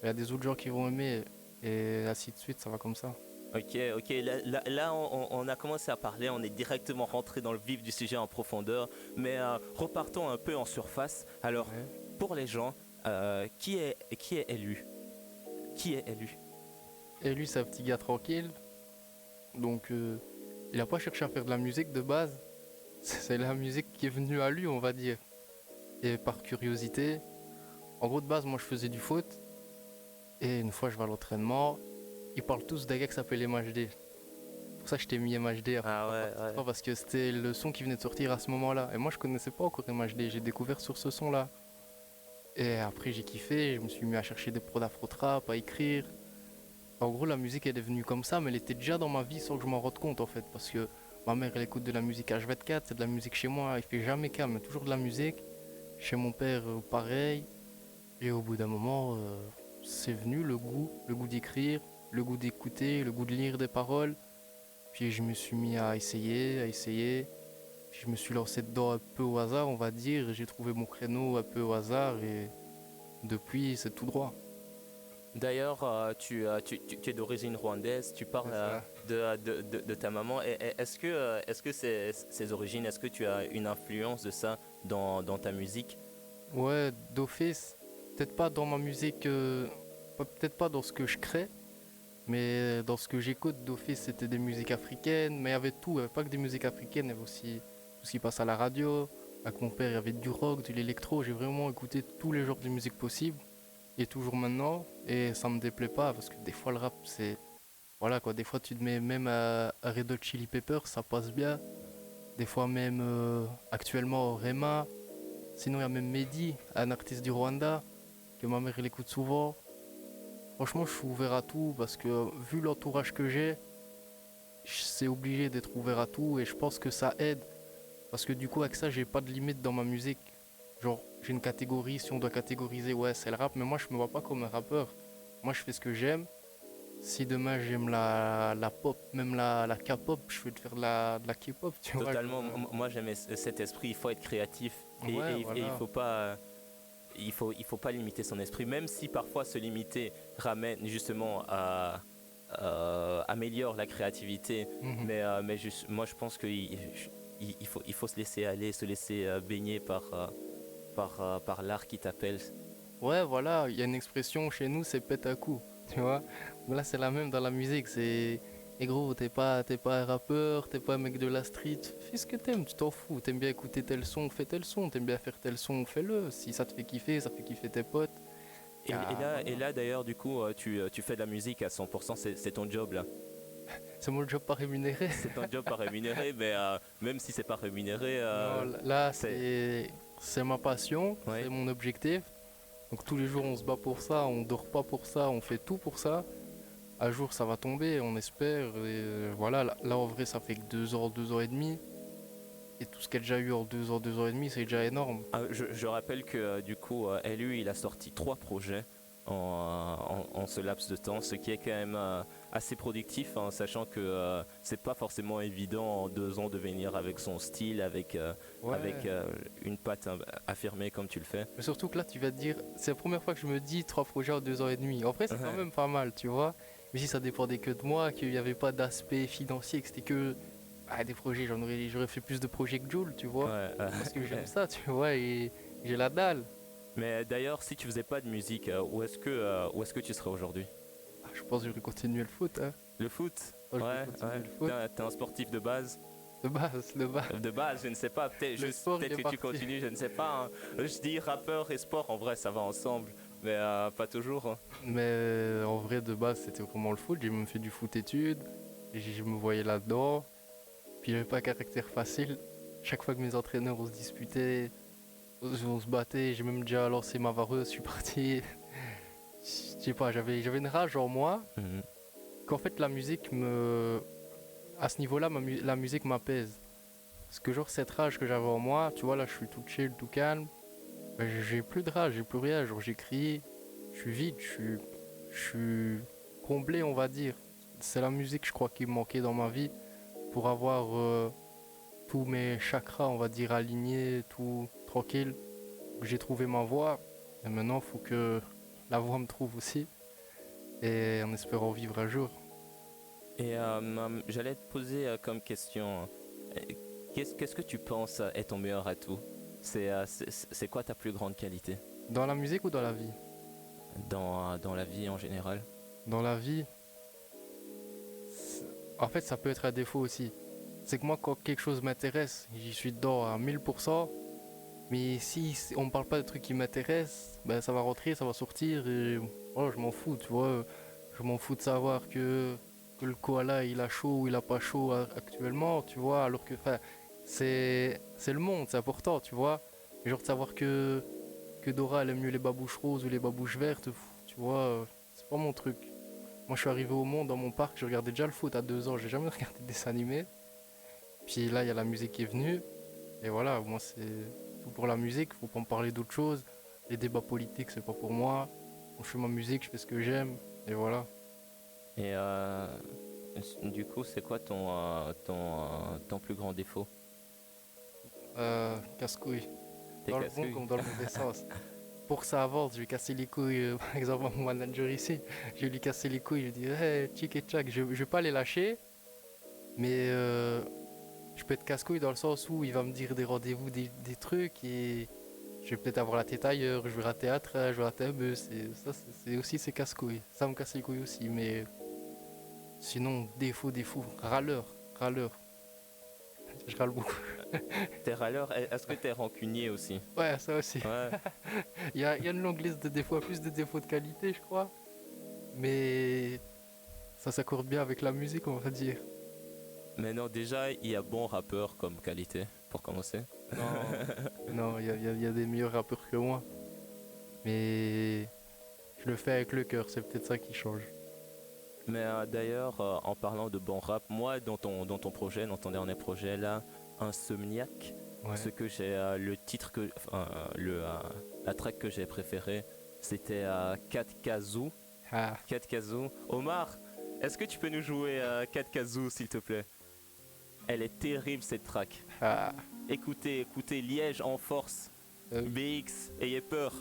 il y a des autres gens qui vont aimer et ainsi de suite, ça va comme ça. Ok, là on a commencé à parler, on est directement rentré dans le vif du sujet en profondeur, mais repartons un peu en surface. Alors, pour les gens, qui est élu? Qui est élu? Élu, c'est un petit gars tranquille, donc il a pas cherché à faire de la musique de base, c'est la musique qui est venue à lui, on va dire. Et par curiosité, en gros de base, moi je faisais du foot, et une fois je vais à l'entraînement, ils parlent tous d'un gars qui s'appelle MHD. Pour ça je t'ai mis MHD. Parce que c'était le son qui venait de sortir à ce moment-là. Et moi je connaissais pas encore MHD, j'ai découvert sur ce son-là. Et après j'ai kiffé, je me suis mis à chercher des prods d'afro-trap, à écrire. En gros la musique elle est devenue comme ça, mais elle était déjà dans ma vie sans que je m'en rende compte en fait. Parce que ma mère elle écoute de la musique H24, c'est de la musique chez moi, il fait jamais calme, mais toujours de la musique. Chez mon père pareil. Et au bout d'un moment, c'est venu le goût d'écrire, le goût d'écouter, le goût de lire des paroles. Puis je me suis mis à essayer. Puis je me suis lancé dedans un peu au hasard, on va dire. J'ai trouvé mon créneau un peu au hasard et depuis, c'est tout droit. D'ailleurs, tu es d'origine rwandaise, tu parles de ta maman. Est-ce que ces origines, est-ce que tu as une influence de ça dans ta musique? Ouais, d'office. Peut-être pas dans ma musique, peut-être pas dans ce que je crée. Mais dans ce que j'écoute d'office, c'était des musiques africaines. Mais il y avait tout, il n'y avait pas que des musiques africaines, il y avait aussi tout ce qui passe à la radio. Avec mon père, il y avait du rock, de l'électro. J'ai vraiment écouté tous les genres de musique possibles. Et toujours maintenant. Et ça me déplaît pas, parce que des fois, le rap, c'est... Voilà quoi, des fois, tu te mets même à Red Hot Chili Peppers, ça passe bien. Des fois même, actuellement, Rema. Sinon, il y a même Mehdi, un artiste du Rwanda, que ma mère, elle écoute souvent. Franchement, je suis ouvert à tout parce que vu l'entourage que j'ai, c'est obligé d'être ouvert à tout et je pense que ça aide. Parce que du coup, avec ça, j'ai pas de limite dans ma musique. Genre, j'ai une catégorie, si on doit catégoriser, ouais, c'est le rap, mais moi, je me vois pas comme un rappeur. Moi, je fais ce que j'aime. Si demain, j'aime la pop, même la K-pop, je vais te faire de la K-pop, tu vois. Totalement, moi, j'aime cet esprit, il faut être créatif. Et il faut pas... Il faut pas limiter son esprit, même si parfois se limiter ramène justement améliore la créativité. Mais moi je pense qu'il faut se laisser aller, se laisser baigner par l'art qui t'appelle. Ouais, voilà, il y a une expression chez nous, c'est pète à coup, tu vois. Là c'est la même dans la musique, c'est... Et gros, t'es pas un rappeur, t'es pas un mec de la street, fais ce que t'aimes, tu t'en fous. T'aimes bien écouter tel son, fais tel son, t'aimes bien faire tel son, fais-le. Si ça te fait kiffer, ça fait kiffer tes potes. Et là d'ailleurs, du coup, tu fais de la musique à 100%, c'est ton job là. C'est mon job pas rémunéré. C'est ton job pas rémunéré, mais même si c'est pas rémunéré. Non, là, c'est ma passion, c'est mon objectif. Donc tous les jours, on se bat pour ça, on dort pas pour ça, on fait tout pour ça. Un jour, ça va tomber, on espère. Et voilà, là, en vrai, ça fait que 2 ans, 2 ans et demi. Et tout ce qu'il y a déjà eu en 2 ans, 2 ans et demi, c'est déjà énorme. Je rappelle que du coup, LU, il a sorti 3 projets en ce laps de temps, ce qui est quand même assez productif, hein, sachant que c'est pas forcément évident en 2 ans de venir avec son style, avec une patte affirmée comme tu le fais. Mais surtout que là, tu vas te dire, c'est la première fois que je me dis 3 projets en 2 ans et demi. En vrai, c'est quand même pas mal, tu vois. Mais si ça dépendait que de moi, qu'il n'y avait pas d'aspect financier, que c'était que des projets, j'aurais fait plus de projets que Jules, tu vois. Parce que j'aime ça, tu vois, et j'ai la dalle. Mais d'ailleurs, si tu faisais pas de musique, où est-ce que tu serais aujourd'hui? Je pense que j'aurais continué le foot. Hein. Le foot? Ouais. T'es un sportif de base? De base. De base, je ne sais pas. Peut-être que tu continues, je ne sais pas. Hein. Je dis rappeur et sport, en vrai, ça va ensemble. Mais pas toujours. Hein. Mais en vrai, de base, c'était vraiment le foot. J'ai même fait du foot-études. Je me voyais là-dedans. Puis j'avais pas un caractère facile. Chaque fois que mes entraîneurs, on se disputait, on se battait. J'ai même déjà lancé ma vareuse, je suis parti. Je sais pas, j'avais une rage en moi. Qu'en fait, la musique à ce niveau-là, la musique m'apaise. Parce que genre, cette rage que j'avais en moi, tu vois, là, je suis tout chill, tout calme. J'ai plus de rage, j'ai plus rien. Genre, j'écris, je suis vide, je suis comblé, on va dire. C'est la musique, je crois, qui me manquait dans ma vie pour avoir tous mes chakras, on va dire, alignés, tout tranquille. J'ai trouvé ma voie. Et maintenant, il faut que la voie me trouve aussi. Et en espérant vivre un jour. Et j'allais te poser comme question, qu'est-ce que tu penses est ton meilleur atout? C'est quoi ta plus grande qualité? Dans la musique ou dans la vie? Dans la vie en général. Dans la vie, en fait, ça peut être un défaut aussi. C'est que moi, quand quelque chose m'intéresse, j'y suis dedans à 1000%. Mais si on me parle pas de trucs qui m'intéressent, ben ça va rentrer, ça va sortir et je m'en fous, tu vois. Je m'en fous de savoir que le koala il a chaud ou il a pas chaud actuellement, tu vois. Alors que c'est le monde, c'est important, tu vois. Genre de savoir que Dora elle aime mieux les babouches roses ou les babouches vertes, tu vois, c'est pas mon truc. Moi je suis arrivé au monde dans mon parc, je regardais déjà le foot à 2 ans, j'ai jamais regardé de dessin animé. Puis là il y a la musique qui est venue et voilà, moi c'est tout pour la musique, faut pas me parler d'autre chose. Les débats politiques c'est pas pour moi. Je fais ma musique, je fais ce que j'aime et voilà. Et du coup c'est quoi ton plus grand défaut? Casse-couille. Dans le bon comme dans le mauvais sens. Pour que ça avance, je vais casser les couilles, par exemple à mon manager ici, je vais lui casser les couilles, je vais dire hey, tchic et tchac, je vais pas les lâcher, mais je peux être casse-couille dans le sens où il va me dire des rendez-vous, des trucs et je vais peut-être avoir la tête ailleurs, je vais rater un train, je vais rater un bus, et ça c'est aussi ces casse-couilles, ça me casse les couilles aussi, mais sinon défaut, râleur. Je râle beaucoup. T'es râleur, est-ce que t'es rancunier aussi? Ouais, ça aussi. Ouais. il y a une longue liste de défauts, plus de défauts de qualité, je crois. Mais ça s'accorde bien avec la musique, on va dire. Mais non, déjà, il y a bon rappeur comme qualité, pour commencer. Non, il y a des meilleurs rappeurs que moi. Mais je le fais avec le cœur, c'est peut-être ça qui change. Mais d'ailleurs, en parlant de bon rap, moi, dans ton projet, dans ton dernier projet là, Insomniac, ce que j'ai le titre que, la track que j'ai préférée, c'était 4 Kazoo. 4 Kazoo. Omar, est-ce que tu peux nous jouer 4 Kazoo s'il te plaît? Elle est terrible cette track. Écoutez, Liège en force. BX, ayez peur.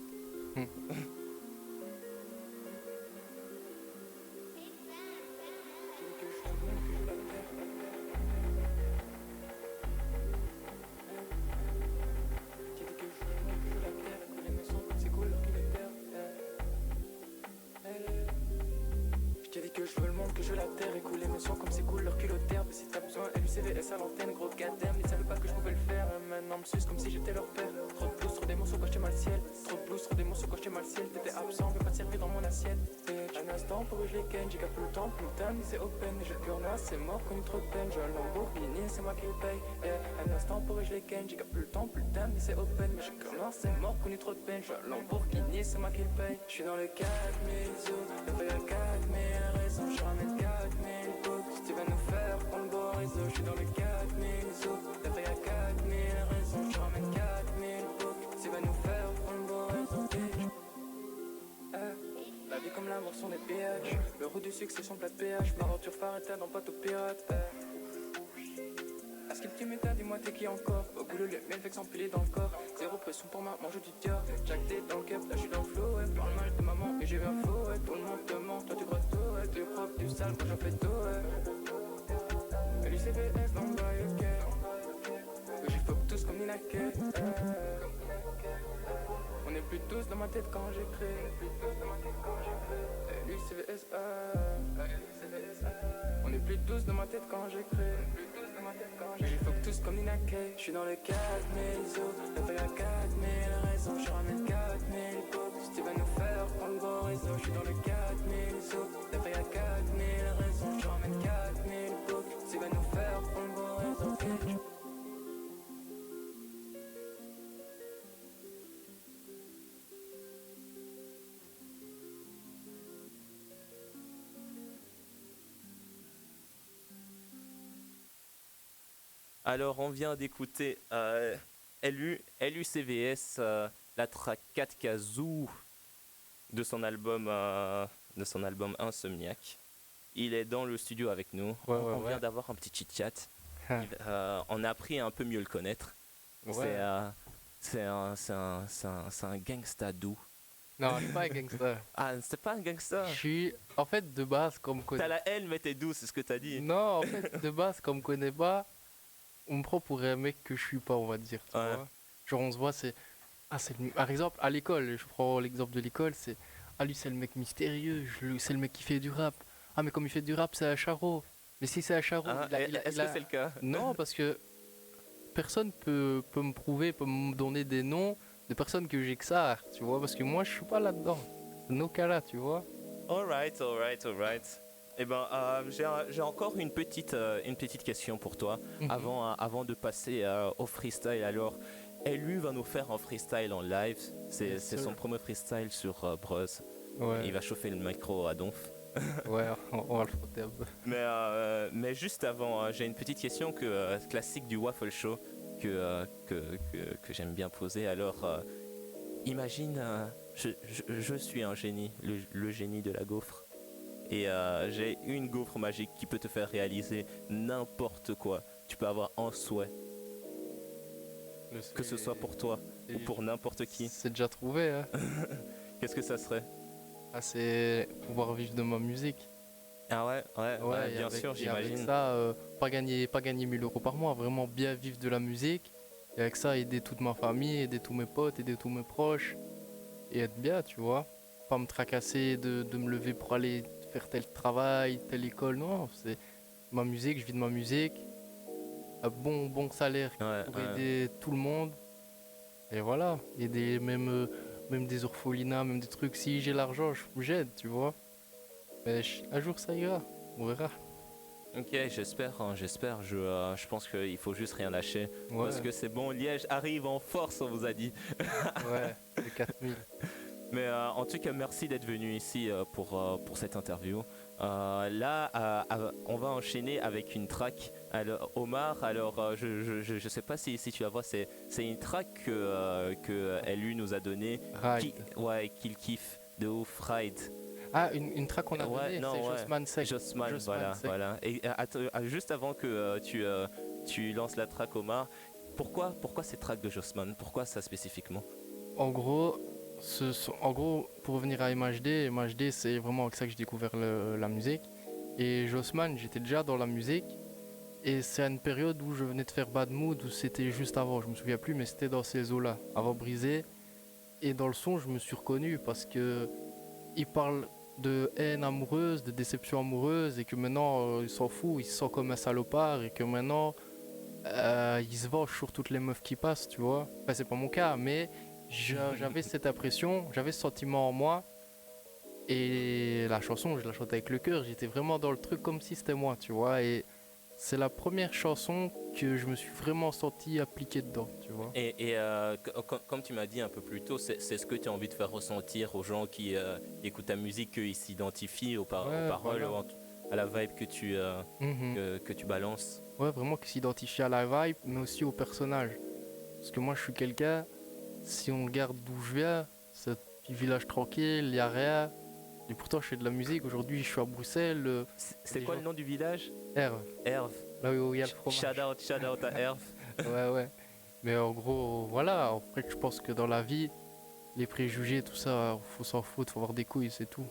Je veux le monde, que je veux la terre, écoule l'émotion comme c'est cool, leur culot d'herbe. Si t'as besoin, LUCVS à l'antenne, gros goddamn. Ils savaient pas que je pouvais le faire, maintenant me suce comme si j'étais leur père. Trop de blue sur des morceaux quand j'étais mal ciel. Trop de blue sur des morceaux quand j'étais mal ciel. T'étais absent, mais pas servi dans mon assiette. Bitch. Un instant pour que je les ken, j'ai qu'à plus le temps, plus le temps, c'est open. J'ai le cœur noir, c'est mort, connu trop de peine. J'ai un Lamborghini, c'est moi qui le paye. Un instant pour que je les ken, j'ai qu'à plus le temps, plus le temps, c'est open. Mais j'ai le cœur noir, c'est mort, connu trop de peine. J'ai un Lamborghini, c'est moi qui le paye. J'suis dans le 4000 sous, le paye à 4000 raisons, je ramène 4000 books. Si tu vas nous faire prendre le beau réseau, j'suis dans le 4000 sous, le paye à 4000 raisons, je ramène 4000 books. Si tu vas nous faire prendre le beau réseau, bitch. La vie comme l'amour sont des péages. Le route du succès son plat de péage. M'aventure faretta dans bateau pirate. À ce qu'il me t'as, dis-moi t'es qui encore. Au bout le lait, mais le fait s'empiler dans le corps. Zéro pression pour ma manger du dior. Jack t'es dans le cap, là j'suis dans le flow. Ouais. Parle mal de maman et j'ai vu un faux. Ouais. Tout le monde te ment, toi tu crois tout. Ouais. Tu es propre, du sale, moi j'en fais tout. Ouais. LUCVS dans le bail, ok. Que j'y fuck tous comme Nina Kay. On est plus tous dans ma tête quand j'écris. LUCVS, on est plus tous dans ma tête quand j'écris. J'y fuck tous comme Nina Kay. J'suis dans le 4000 zoo, le paye à 4000 raisons. Je ramène 4000 books. Si tu vas nous faire prendre le beau réseau. J'suis dans le 4000 zoo, le paye à 4000 raisons. Je ramène 4000 books. Si tu vas nous faire prendre le beau réseau. Alors, on vient d'écouter LUCVS, la track 4 Kazoo de son album Insomniac. Il est dans le studio avec nous. On vient d'avoir un petit chit-chat. On a appris à un peu mieux le connaître. Ouais. C'est un gangsta doux. Non, je suis pas un gangster. Ah, c'est pas un gangster. Je suis, en fait, de base, comme connaît. T'as la haine, mais t'es doux, c'est ce que t'as dit. Non, en fait, de base, comme connaît pas, on me prend pour un mec que je suis pas, on va dire. Tu vois. Genre, on se voit, c'est. Par exemple, à l'école, je prends l'exemple de l'école, c'est. Ah, lui, c'est le mec mystérieux, c'est le mec qui fait du rap. Ah, mais comme il fait du rap, c'est un charreau. Mais si c'est un charreau. Est-ce que c'est le cas? Non, parce que personne peut me prouver, peut me donner des noms de personnes que j'ai que ça, tu vois, parce que moi, je suis pas là-dedans. No cas là, tu vois. Alright. Eh ben, j'ai encore une petite question pour toi avant de passer au freestyle. Alors, LU va nous faire un freestyle en live. C'est son premier freestyle sur Bruz. Ouais. Il va chauffer le micro à donf. Ouais, on va le frotter un peu. Mais juste avant, j'ai une petite question classique du Waffle Show que j'aime bien poser. Alors, imagine, je suis un génie, le génie de la gaufre. Et j'ai une gaufre magique qui peut te faire réaliser n'importe quoi. Tu peux avoir un souhait. Que ce soit pour toi ou pour n'importe qui. C'est déjà trouvé, hein. Qu'est-ce que ça serait? Ah, c'est pouvoir vivre de ma musique. Ah ouais, bien sûr, j'imagine. Avec ça, pas gagner 1000 euros par mois, vraiment bien vivre de la musique. Et avec ça, aider toute ma famille, aider tous mes potes, aider tous mes proches. Et être bien, tu vois. Pas me tracasser de me lever pour aller faire tel travail, telle école. Non, c'est ma musique, je vis de ma musique. Un bon salaire pour aider tout le monde. Et voilà, aider même des orphelinats, même des trucs. Si j'ai l'argent, j'aide, tu vois. Mais un jour ça ira, on verra. Ok, j'espère. Je pense qu'il faut juste rien lâcher. Ouais. Parce que c'est bon, Liège arrive en force, on vous a dit. Ouais, les 4000. Mais en tout cas, merci d'être venu ici pour cette interview. Là, on va enchaîner avec une track. Alors, Omar, je sais pas si tu la vois, c'est une track que LU nous a donnée. Qu'il kiffe de ouf, Ride. Ah, une track qu'on a donnée, c'est Jossman Sec. Jossman, voilà. Et juste avant que tu lances la track, Omar, pourquoi cette track de Jossman? Pourquoi ça spécifiquement? En gros, pour revenir à MHD, c'est vraiment avec ça que j'ai découvert la musique. Et Jossman, j'étais déjà dans la musique. Et c'est à une période où je venais de faire Bad Mood, où c'était juste avant, je me souviens plus, mais c'était dans ces eaux-là, avant Brisé. Et dans le son, je me suis reconnu parce que il parle de haine amoureuse, de déception amoureuse, et que maintenant, il s'en fout, il se sent comme un salopard, et que maintenant, il se venge sur toutes les meufs qui passent, tu vois. Enfin, c'est pas mon cas, mais j'avais cette impression, j'avais ce sentiment en moi. Et la chanson, je la chantais avec le cœur, j'étais vraiment dans le truc comme si c'était moi, tu vois. Et c'est la première chanson que je me suis vraiment senti appliqué dedans, tu vois. Et comme tu m'as dit un peu plus tôt, c'est ce que tu as envie de faire ressentir aux gens qui écoutent ta musique, qu'ils s'identifient aux paroles, voilà. à la vibe que tu balances. Ouais, vraiment qui s'identifie à la vibe, mais aussi au personnage. Parce que moi, je suis quelqu'un, si on regarde d'où je viens, c'est un petit village tranquille, il n'y a rien. Et pourtant, je fais de la musique. Aujourd'hui, je suis à Bruxelles. C'est quoi le nom du village? Herve. Herve. Là où il y a le fromage. Shout out à Herve. Ouais. Mais en gros, voilà. En fait, je pense que dans la vie, les préjugés, tout ça, faut s'en foutre, faut avoir des couilles, c'est tout.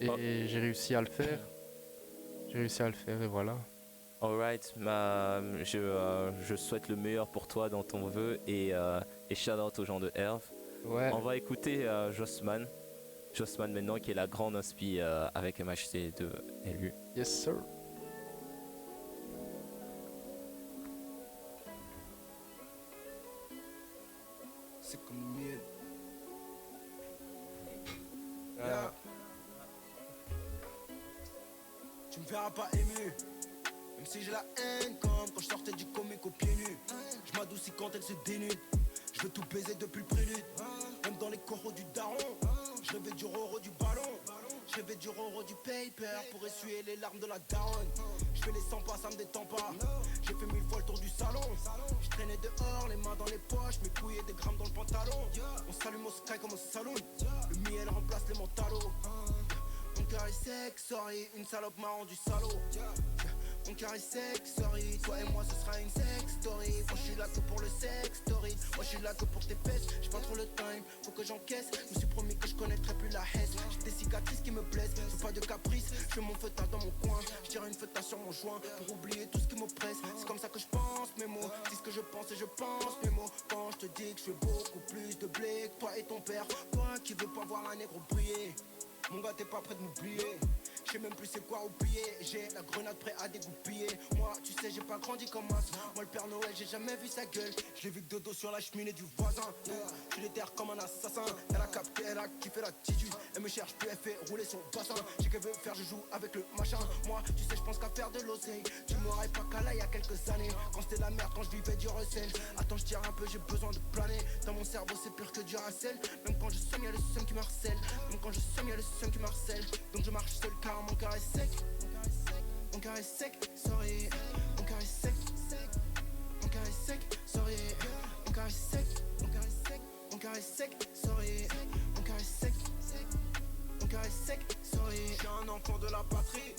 Et j'ai réussi à le faire. Et voilà. Alright, je souhaite le meilleur pour toi dans ton vœu et shout out aux gens de Herve. Ouais. On va écouter Jossman maintenant qui est la grande inspi avec MHC de LU. Yes sir. C'est comme le miel. Yeah. Tu me verras pas ému, même si j'ai la haine comme quand je sortais du comique aux pieds nus. Je m'adoucis quand elle se dénude. Je veux tout baiser depuis le prélude. Même dans les coraux du daron. Je rêvais du roro du ballon. Je rêvais du roro du paper pour essuyer les larmes de la daronne. Je fais les 100 pas, ça me détend pas. J'ai fait 1000 fois le tour du salon. Je traînais dehors, les mains dans les poches, mes couilles et des grammes dans le pantalon. On s'allume au sky comme au saloon. Le miel remplace les mentalos. Mon cœur est sec, sorry, une salope m'a rendu salaud. Mon cœur est sec, sorry, toi et moi ce sera une sex story. Moi je suis là que pour le sex story. Moi je suis là que pour tes fesses. J'ai pas trop le time, faut que j'encaisse. Je me suis promis que je connaîtrais plus la haine. J'ai des cicatrices qui me blessent, je veux pas de caprice. Je fais mon feuta dans mon coin, je tire une feuta sur mon joint pour oublier tout ce qui m'oppresse. C'est comme ça que je pense mes mots, dis ce que je pense et je pense mes mots. Quand je te dis que je fais beaucoup plus de blé que toi et ton père. Toi qui veux pas voir un négro briller. Mon gars t'es pas prêt de m'oublier. Je sais même plus c'est quoi oublier. J'ai la grenade prêt à dégoupiller. Moi tu sais j'ai pas grandi comme as. Moi le Père Noël j'ai jamais vu sa gueule. Je l'ai vu de dos sur la cheminée du voisin. Je l'éterre comme un assassin. Elle a capté, elle a kiffé l'attitude. Elle me cherche plus, elle fait rouler son bassin. J'ai qu'elle veut faire, je joue avec le machin. Moi tu sais je pense qu'à faire de l'oseille. Tu m'aurais pas qu'à là il y a quelques années. Quand c'était la merde, quand je vivais du recel. Attends je tire un peu, j'ai besoin de planer. Dans mon cerveau c'est pire que du racel. Même quand je somme y'a le seum qui me harcèle. Même quand je somme y'a le seum qui me harcèle. Donc je marche seul car mon cœur est sec. Mon cœur est sec, sorry. Mon cœur est sec. Mon cœur est sec, sorry. Mon cœur est sec. Mon cœur est sec. Mon cœur est sec, sorry. Mon cœur est sec. Mon cœur est sec, sorry. Je suis un enfant de la patrie.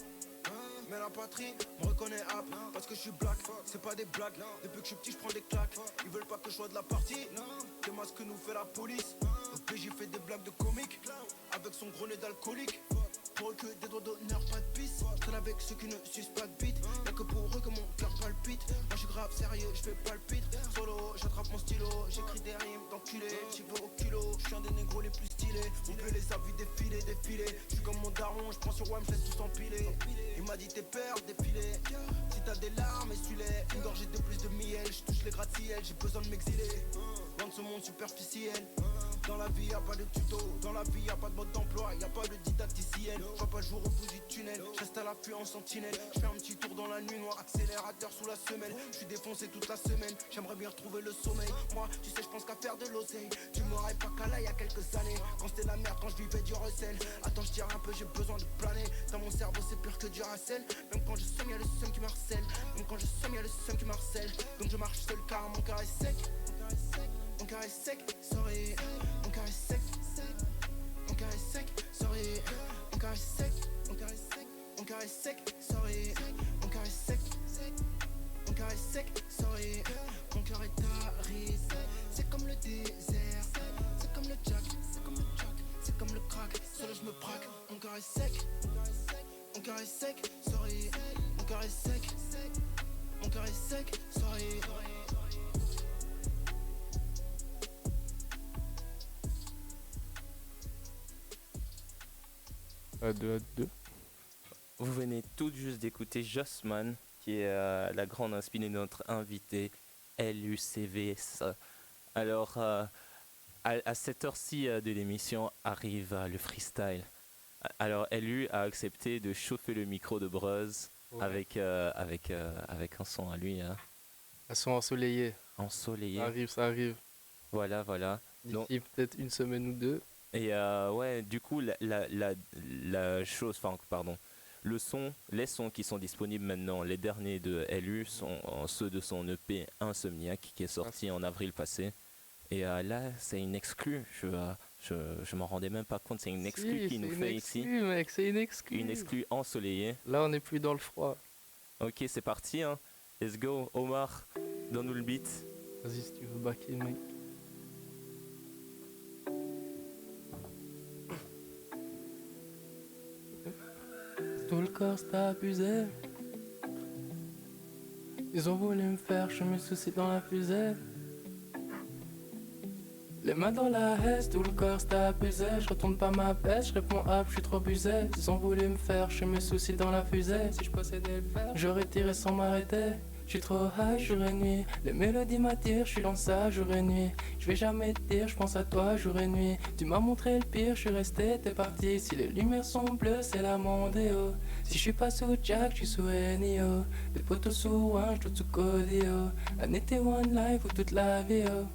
Mais la patrie me reconnaît hop parce que je suis black, c'est pas des blagues. Depuis que je suis petit je prends des claques. Ils veulent pas que je sois de la partie. C'est moi ce que nous fait la police. Au PJ fait des blagues de comique avec son gros nez d'alcoolique. Pour eux que des doigts d'honneur, pas de pisse. Je traîne avec ceux qui ne sucent pas de bite. Y'a que pour eux que mon cœur palpite. Moi je suis grave sérieux, je fais pas le pitre. Solo, j'attrape mon stylo, j'écris des rimes d'enculé. J'y vais au culot, je suis un des négros les plus stylés. On peut les a vus défiler. Je suis comme mon daron, je prends sur WAM, je laisse tout empiler. Il m'a dit t'es peur, défiler. Si t'as des larmes, essuie-les. Une gorgée de plus de miel, je touche les gratte-ciel. J'ai besoin de m'exiler. Loin de ce monde superficiel. Dans la vie y'a pas de tuto, dans la vie y'a pas de mode d'emploi, y'a pas de didacticienne. Je vois pas le jour au bout du tunnel, je reste à l'affût en sentinelle. Je fais un petit tour dans la nuit noire, accélérateur sous la semelle. Je suis défoncé toute la semaine, j'aimerais bien retrouver le sommeil. Moi, tu sais, je pense qu'à faire de l'oseille. Tu m'aurais pas qu'à là y'a quelques années, quand c'était la merde, quand je vivais du recel. Attends, je tire un peu, j'ai besoin de planer. Dans mon cerveau, c'est pire que du racel. Même quand je somme, y'a le seum qui me harcèle. Même quand je somme, y'a le seum qui me harcèle. Donc je marche seul car mon cœur est sec. Mon cœur est sec, sorry. Mon cœur est sec, mon cœur est sec, sorry. Mon cœur est sec, mon cœur est sec, mon cœur est sec, sorry. Mon cœur est sec, mon cœur est sec, sorry. Mon cœur est tarise, c'est comme le désert, c'est comme le jack, c'est comme le jack, c'est comme le crack. Seul je me braque, mon cœur est sec, mon cœur est sec, sorry. Mon cœur est sec, mon cœur est sec, sorry. Deux. Vous venez tout juste d'écouter Jossman, qui qui est la grande inspirée de notre invité LUCVS. Alors, à cette heure-ci de l'émission arrive le freestyle. Alors, LU a accepté de chauffer le micro de Bruz avec un son à lui. Hein. Un son ensoleillé. Ensoleillé. Ça arrive. Voilà. D'ici peut-être une semaine ou deux. Et ouais, du coup, la chose, les sons qui sont disponibles maintenant, les derniers de LU sont ceux de son EP Insomniac qui est sorti en avril passé. Et là, c'est une exclue. Je m'en rendais même pas compte. C'est une exclue qui nous fait ici. Mec, c'est une exclue. Une exclue ensoleillée. Là, on n'est plus dans le froid. Ok, c'est parti. Hein. Let's go. Omar, donne-nous le beat. Vas-y, si tu veux backer, mec. Tout le corps s'est abusé. Ils ont voulu me faire, je me soucie dans la fusée. Les mains dans la haisse, tout le corps s'est abusé. Je retourne pas ma veste, je réponds hop, je suis trop abusé. Ils ont voulu me faire, je me soucie dans la fusée. Si je possédais le fer, j'aurais tiré sans m'arrêter. Je suis trop high jour et nuit. Les mélodies m'attirent, je suis dans ça jour et nuit. Je vais jamais te dire, je pense à toi jour et nuit. Tu m'as montré le pire, je suis resté, t'es parti. Si les lumières sont bleues, c'est la mondéo. Si je suis pas sous Jack, je suis sous Enio. Des potos sous One, je dois sous Codio. Un été one life ou toute la vie, oh.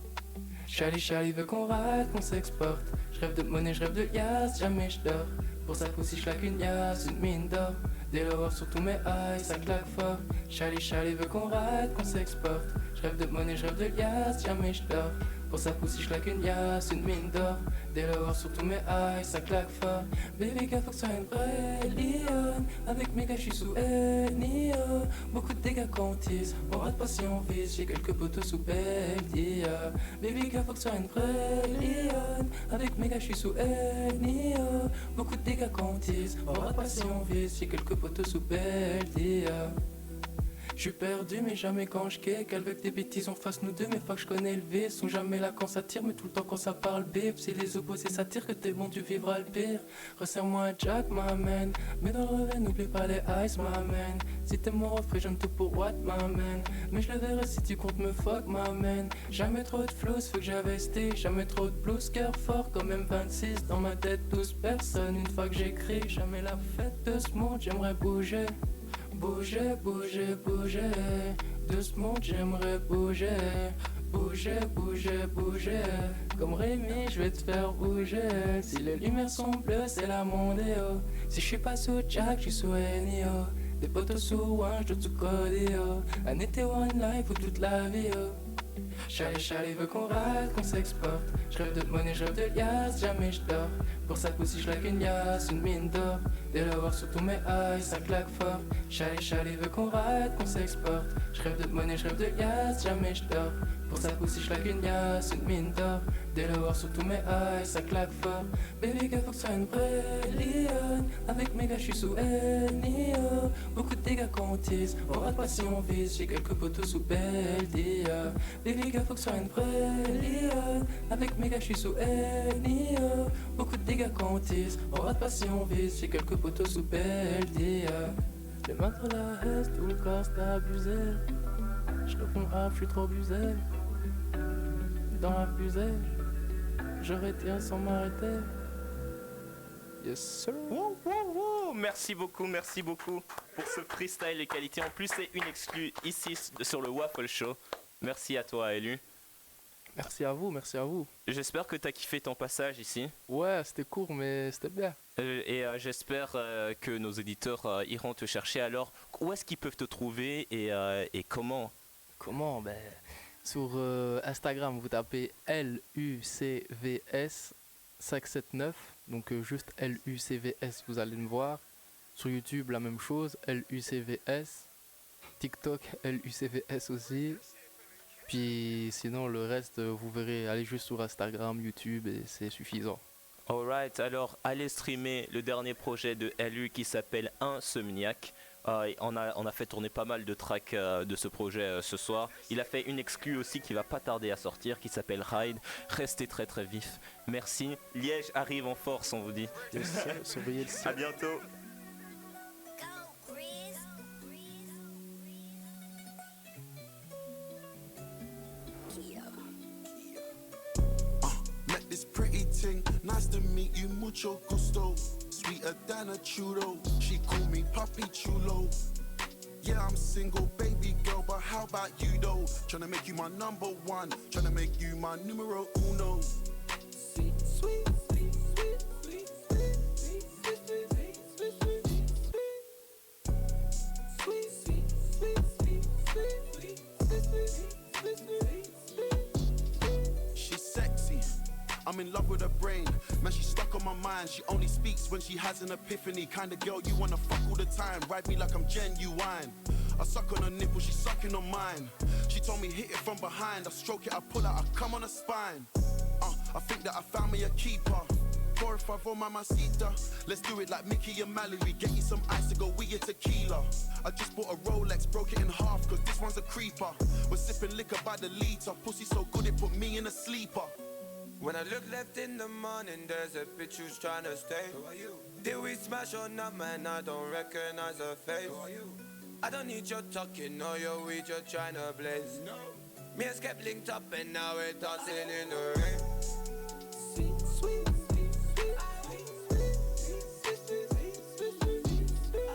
Charlie veut qu'on rate, qu'on s'exporte. Je rêve de monnaie, je rêve de yas, jamais je dors. Pour ça si je claque une yas, une mine d'or. Dès l'horreur sur tous mes eyes, ça claque fort. Charlie veut qu'on rate, qu'on s'exporte. Je rêve de monnaie, je rêve de yas, jamais je dors. Pour ça si je claque une yas, une mine d'or. Dès l'horreur sur tous mes eyes, ça claque fort. Baby girl, faut que ça soit une vraie lionne. Avec mes gars, je suis sous Enio. Beaucoup de dégâts qu'on tease. On rate pas si on vise, j'ai quelques potos sous Beldia. Baby girl, faut que ça soit une vraie lionne. Avec mes gars, je suis sous Enio. Beaucoup de dégâts qu'on tease. On rate pas si on vise, j'ai quelques potos sous Beldia. Je suis perdu mais jamais quand je kick. Avec des bêtises on fasse nous deux mais fuck je connais le vice. Sont jamais là quand ça tire mais tout le temps quand ça parle bip. Si les opposés s'attirent que t'es bon tu vivras le pire. Resserre-moi un Jack ma man. Mais dans le revers n'oublie pas les ice ma man. Si t'es mon refrain j'aime tout pour what ma man. Mais je le verrai si tu comptes me fuck ma man. Jamais trop de flouze faut que j'investisse. Jamais trop de blues cœur fort comme M26. Dans ma tête 12 personnes une fois que j'écris. Jamais la fête de ce monde j'aimerais bouger. Bouger, bouger, bouger. De ce monde j'aimerais bouger. Bouger, bouger, bouger. Comme Rémi je vais te faire bouger. Si les lumières sont bleues c'est la mondéo. Si je suis pas sous Jack je suis sous Enio. Des potos sous One je dois tout Codio. Un été one life ou toute la vie oh. Charlie veut qu'on rate, qu'on s'exporte. Je rêve de monnaie, je rêve de liasse, jamais je dors. Pour ça si je claque une liasse, une mine d'or. Dès l'avoir sur tous mes eyes, ça claque fort. Charlie veut qu'on rate, qu'on s'exporte. Je rêve de monnaie, je rêve de liasse, jamais je dors. Pour ça si je claque une liasse, une mine d'or. Dès l'avoir sur tous mes eyes, ça claque fort. Baby girl, faut que ça soit une vraie lionne. Avec mes gars, je suis sous Enio. Beaucoup de dégâts qu'on tease. On rate pas si on vise. J'ai quelques potos sous Beldia. Baby girl, faut que ça soit une vraie lionne. Avec mes gars, je suis sous Enio. Beaucoup de dégâts qu'on tease. On rate pas si on vise. J'ai quelques potos sous Beldia. Les mains dans la haisse, tout le corps s'est abusé. Je réponds ah, je suis trop abusé. Dans la fusée. Je retire sans m'arrêter. Yes sir. Wow, wow, wow. Merci beaucoup pour ce freestyle de qualité. En plus c'est une exclue ici sur le Waffle Show. Merci à toi Elu. Merci à vous. J'espère que t'as kiffé ton passage ici. Ouais, c'était court mais c'était bien. J'espère que nos éditeurs iront te chercher. Alors, où est-ce qu'ils peuvent te trouver et comment? Comment? Sur Instagram, vous tapez LUCVS 579, donc juste LUCVS, vous allez me voir. Sur YouTube, la même chose, LUCVS. TikTok, LUCVS aussi. Puis sinon, le reste, vous verrez, allez juste sur Instagram, YouTube et c'est suffisant. Alright, alors allez streamer le dernier projet de LU qui s'appelle Insomniac. On a fait tourner pas mal de tracks de ce projet ce soir. Il a fait une exclue aussi qui va pas tarder à sortir qui s'appelle Ride. Restez très très vifs. Merci. Liège arrive en force, on vous dit. Surveillez le ciel. À bientôt. Nice to meet you, mucho gusto. Sweeter than a churro. She call me Papi Chulo. Yeah, I'm single, baby girl, but how about you though? Tryna make you my number one, tryna make you my numero uno. Sweet, sweet, sweet, sweet, sweet, sweet, sweet, sweet, sweet, sweet, sweet, sweet, sweet, sweet. She's sexy, I'm in love with her brain. Man, she's stuck on my mind. She only speaks when she has an epiphany. Kind of girl you wanna fuck all the time. Ride me like I'm genuine. I suck on her nipple, she's sucking on mine. She told me hit it from behind. I stroke it, I pull out, I come on her spine. I think that I found me a keeper. 4 or 5 on mamacita. Let's do it like Mickey and Mallory. Get you some ice to go with your tequila. I just bought a Rolex, broke it in half, cause this one's a creeper. We're sipping liquor by the litre. Pussy so good it put me in a sleeper. When I look left in the morning, there's a bitch who's tryna stay. Who are you? Did we smash or not, man? I don't recognize her face. Who are you? I don't need your talking or your weed, you're tryna blaze. No. Me and Skep linked up and now we're dancing in the rain. Sweet, sweet, sweet, sweet, sweet, sweet, sweet, sweet, sweet, sweet.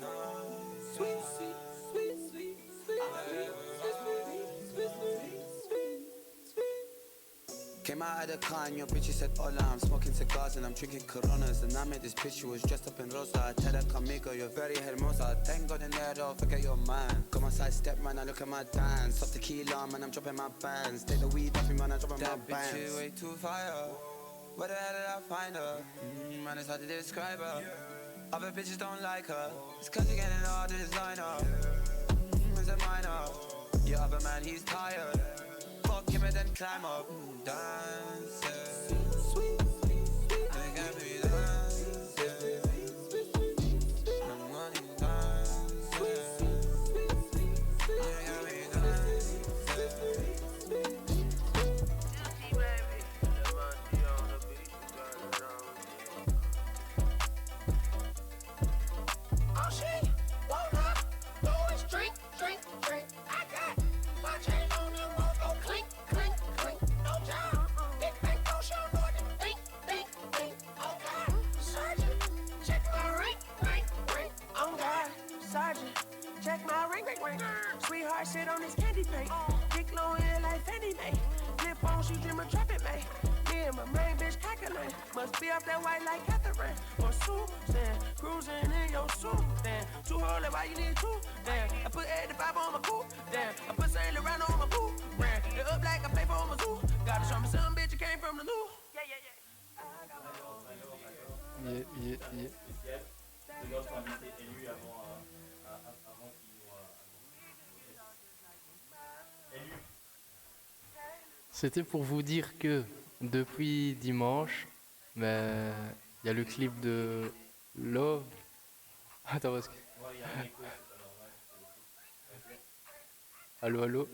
No. Sweet, sweet, sweet, sweet, sweet, sweet, sweet, sweet, sweet. Came out of the car and your bitch said hola. I'm smoking cigars and I'm drinking Coronas. And I met this bitch who was dressed up in rosa. I tell her conmigo, you're very hermosa. Thank God in there though, forget your man. Got my side step man, I look at my dance. Stop tequila man, I'm dropping my bands. Take the weed off me man, I'm dropping my bands. That bitch is way too fire. Where the hell did I find her? Man, it's hard to describe her. Other bitches don't like her. It's cause you're getting all the designer. Is it minor? Your other man, he's tired. Fuck him and then climb up. Dancing. Sweet, sweet, sweet. They got me dancing. I'm money dancing. They got me dancing. Oh shit, won't up, do is drink, drink, drink. I got my chain on and won't go clink, clink, clink. No job, big bank, no show, no think, think, think. Oh God, Sergeant, check my ring, ring, ring. Oh God, Sergeant, check my ring, ring, ring. Sweetheart, sit on this candy paint. Dick low in like Fannie Mae. Flip on, she dream of traffic, man. Me and my main bitch calculate. Must be up that white like Catherine or Susan. Cruising in your suit, damn. Too holy, why you need two? Damn. I put 85 on my coupe, damn. I put Saint Laurent on my boot, brand. They up like I play for my zoo. Gotta show me some bitch that came from the loo. De notre invité élu avant qu'il nous élu. C'était pour vous dire que depuis dimanche, mais il y a le clip de Love. Attends, parce que. Ouais, il y a un écho. Allô, allô.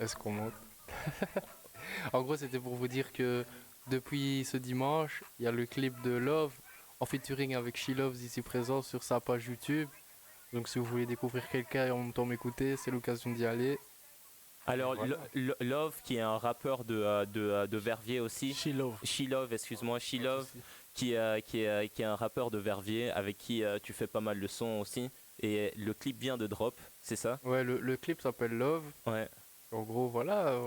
Est-ce qu'on monte? En gros, c'était pour vous dire que depuis ce dimanche, il y a le clip de Love en featuring avec She Loves ici présent sur sa page YouTube. Donc si vous voulez découvrir quelqu'un et en même temps m'écouter, c'est l'occasion d'y aller. Alors, voilà. Love, qui est un rappeur de Verviers aussi. She Love, excuse-moi. She Love, qui est un rappeur de Verviers avec qui tu fais pas mal de sons aussi. Et le clip vient de drop, c'est ça? Ouais, le clip s'appelle Love. Ouais. En gros, voilà,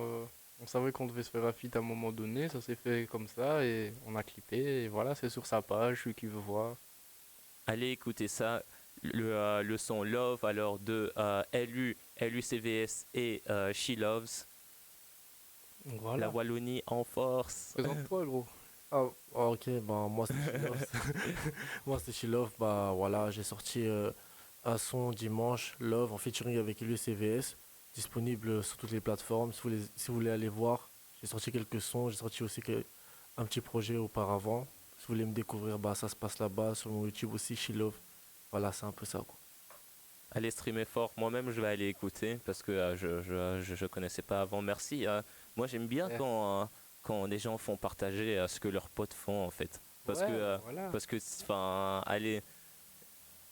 on savait qu'on devait se faire un feat à un moment donné, ça s'est fait comme ça et on a clippé. Et voilà, c'est sur sa page, celui qui veut voir. Allez écouter ça. Le son Love, alors de LUCVS et She Loves. Voilà. La Wallonie en force. Présente-toi, gros. Ah, ok, bah moi c'est She Love. Moi c'est She Love, bah voilà, j'ai sorti un son dimanche, Love, en featuring avec LUCVS, disponible sur toutes les plateformes. Si vous voulez aller voir, j'ai sorti quelques sons, j'ai sorti aussi un petit projet auparavant. Si vous voulez me découvrir, bah ça se passe là-bas, sur mon YouTube aussi, She Love. Voilà, c'est un peu ça, quoi. Allez streamer fort. Moi-même, je vais aller écouter parce que je connaissais pas avant. Merci. Moi, j'aime bien quand les gens font partager ce que leurs potes font, en fait. Parce que, enfin, allez,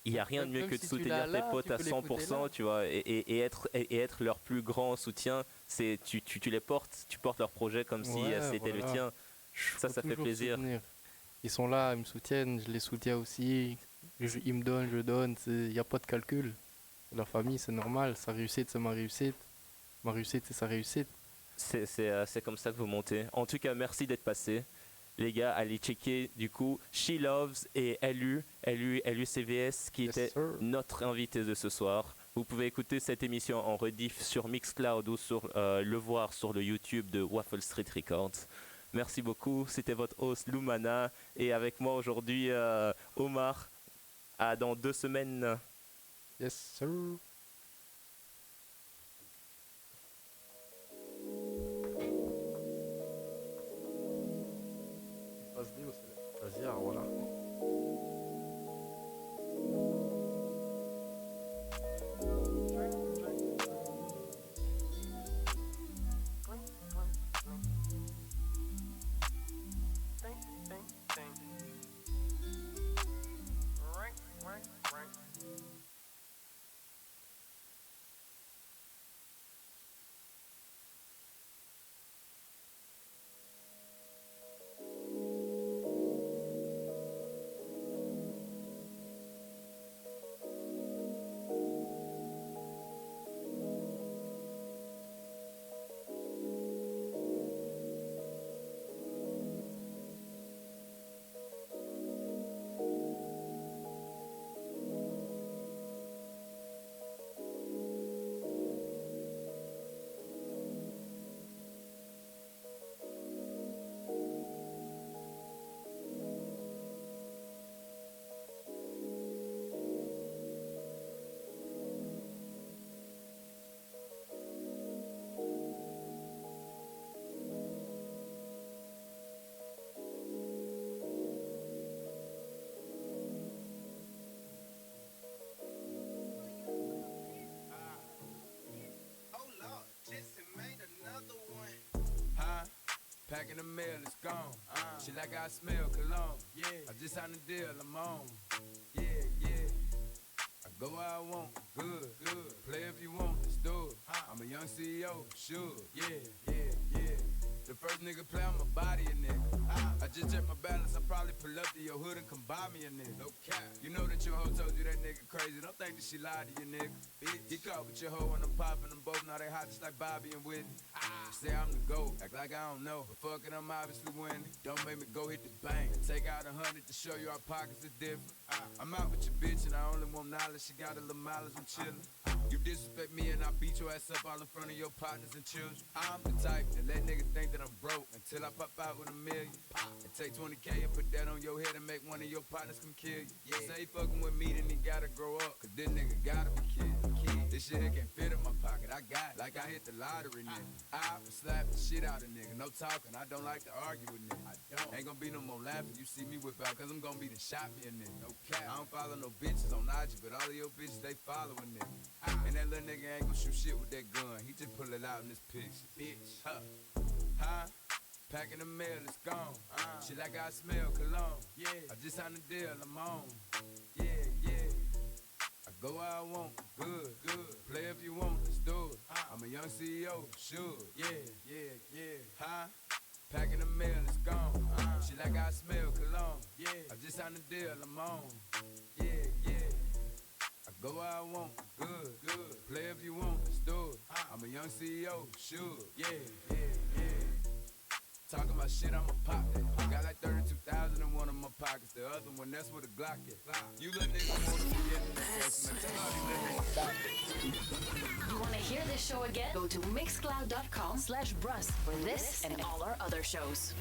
il y a rien de mieux Même que de si tu soutenir l'as tes là, potes tu à peux l'écouter 100%, là. tu vois, et être leur plus grand soutien. C'est tu les portes, tu portes leur projet comme si Ouais, c'était le voilà. tien. Ça Faut fait toujours plaisir. soutenir. Ils sont là, ils me soutiennent, je les soutiens aussi. Ils me donnent, je donne. Il n'y a pas de calcul. Leur famille, c'est normal. Sa réussite, c'est ma réussite. Ma réussite, c'est sa réussite. C'est comme ça que vous montez. En tout cas, merci d'être passé. Les gars, allez checker du coup She Loves et LU CVS qui était notre invité de ce soir. Vous pouvez écouter cette émission en rediff sur Mixcloud ou sur le voir sur le YouTube de Waffle Street Records. Merci beaucoup. C'était votre host Lumana et avec moi aujourd'hui Omar. À dans 2 semaines. Yes, sir. Vas-y, alors voilà. Packing the mail, it's gone. She like I smell cologne. Yeah, I just signed a deal, I'm on. Yeah, yeah. I go where I want, good, good. Play if you want, let's do it. I'm a young CEO, sure. Yeah, yeah, yeah. The first nigga play on my body, a nigga. I just check my balance, I probably pull up to your hood and come buy me a nigga. No cap. You know that your hoe told you that nigga crazy. Don't think that she lied to you, nigga. Bitch, get caught with your hoe when I'm popping them both. Now they hot just like Bobby and Whitney. Say I'm the GOAT, act like I don't know. But fuck it, I'm obviously winning. Don't make me go hit the bank. Take out 100 to show you our pockets are different. I'm out with your bitch and I only want knowledge. She got a little mileage, I'm chillin'. You disrespect me and I beat your ass up all in front of your partners and children. I'm the type that let niggas think that I'm broke until I pop out with $1 million. And take 20K and put that on your head and make one of your partners come kill you. Yeah. Say he fucking with me, then he gotta grow up. Cause this nigga gotta be killed. This shit here can't fit in my pocket. I got it like I hit the lottery, nigga. I slap the shit out of nigga. No talking, I don't like to argue with nigga. I don't. Ain't gonna be no more laughing. You see me whip out, cause I'm gonna be the shot me a nigga. No cap. I don't follow no bitches on IG, but all of your bitches, they following nigga. And that little nigga ain't gonna shoot shit with that gun. He just pull it out in this picture. Bitch, huh? Packing the mail, it's gone. She like I smell cologne. Yeah, I just signed a deal, I'm on. Yeah, yeah. I go where I want, good, good. Play if you want, let's do it. I'm a young CEO, sure. Yeah, yeah, yeah. Packing the mail, it's gone. She like I smell cologne. Yeah, I just signed a deal, I'm on. Yeah, yeah. I go where I want, good, good. Play if you want, let's do it. I'm a young CEO, sure. Yeah, yeah, yeah. Talking about shit, I'ma pop that. Got like 32,000 in one of my pockets. The other one, that's where the Glock is. You little niggas wanna forget this. You want to hear this show again? Go to mixcloud.com/brust for this and all our other shows.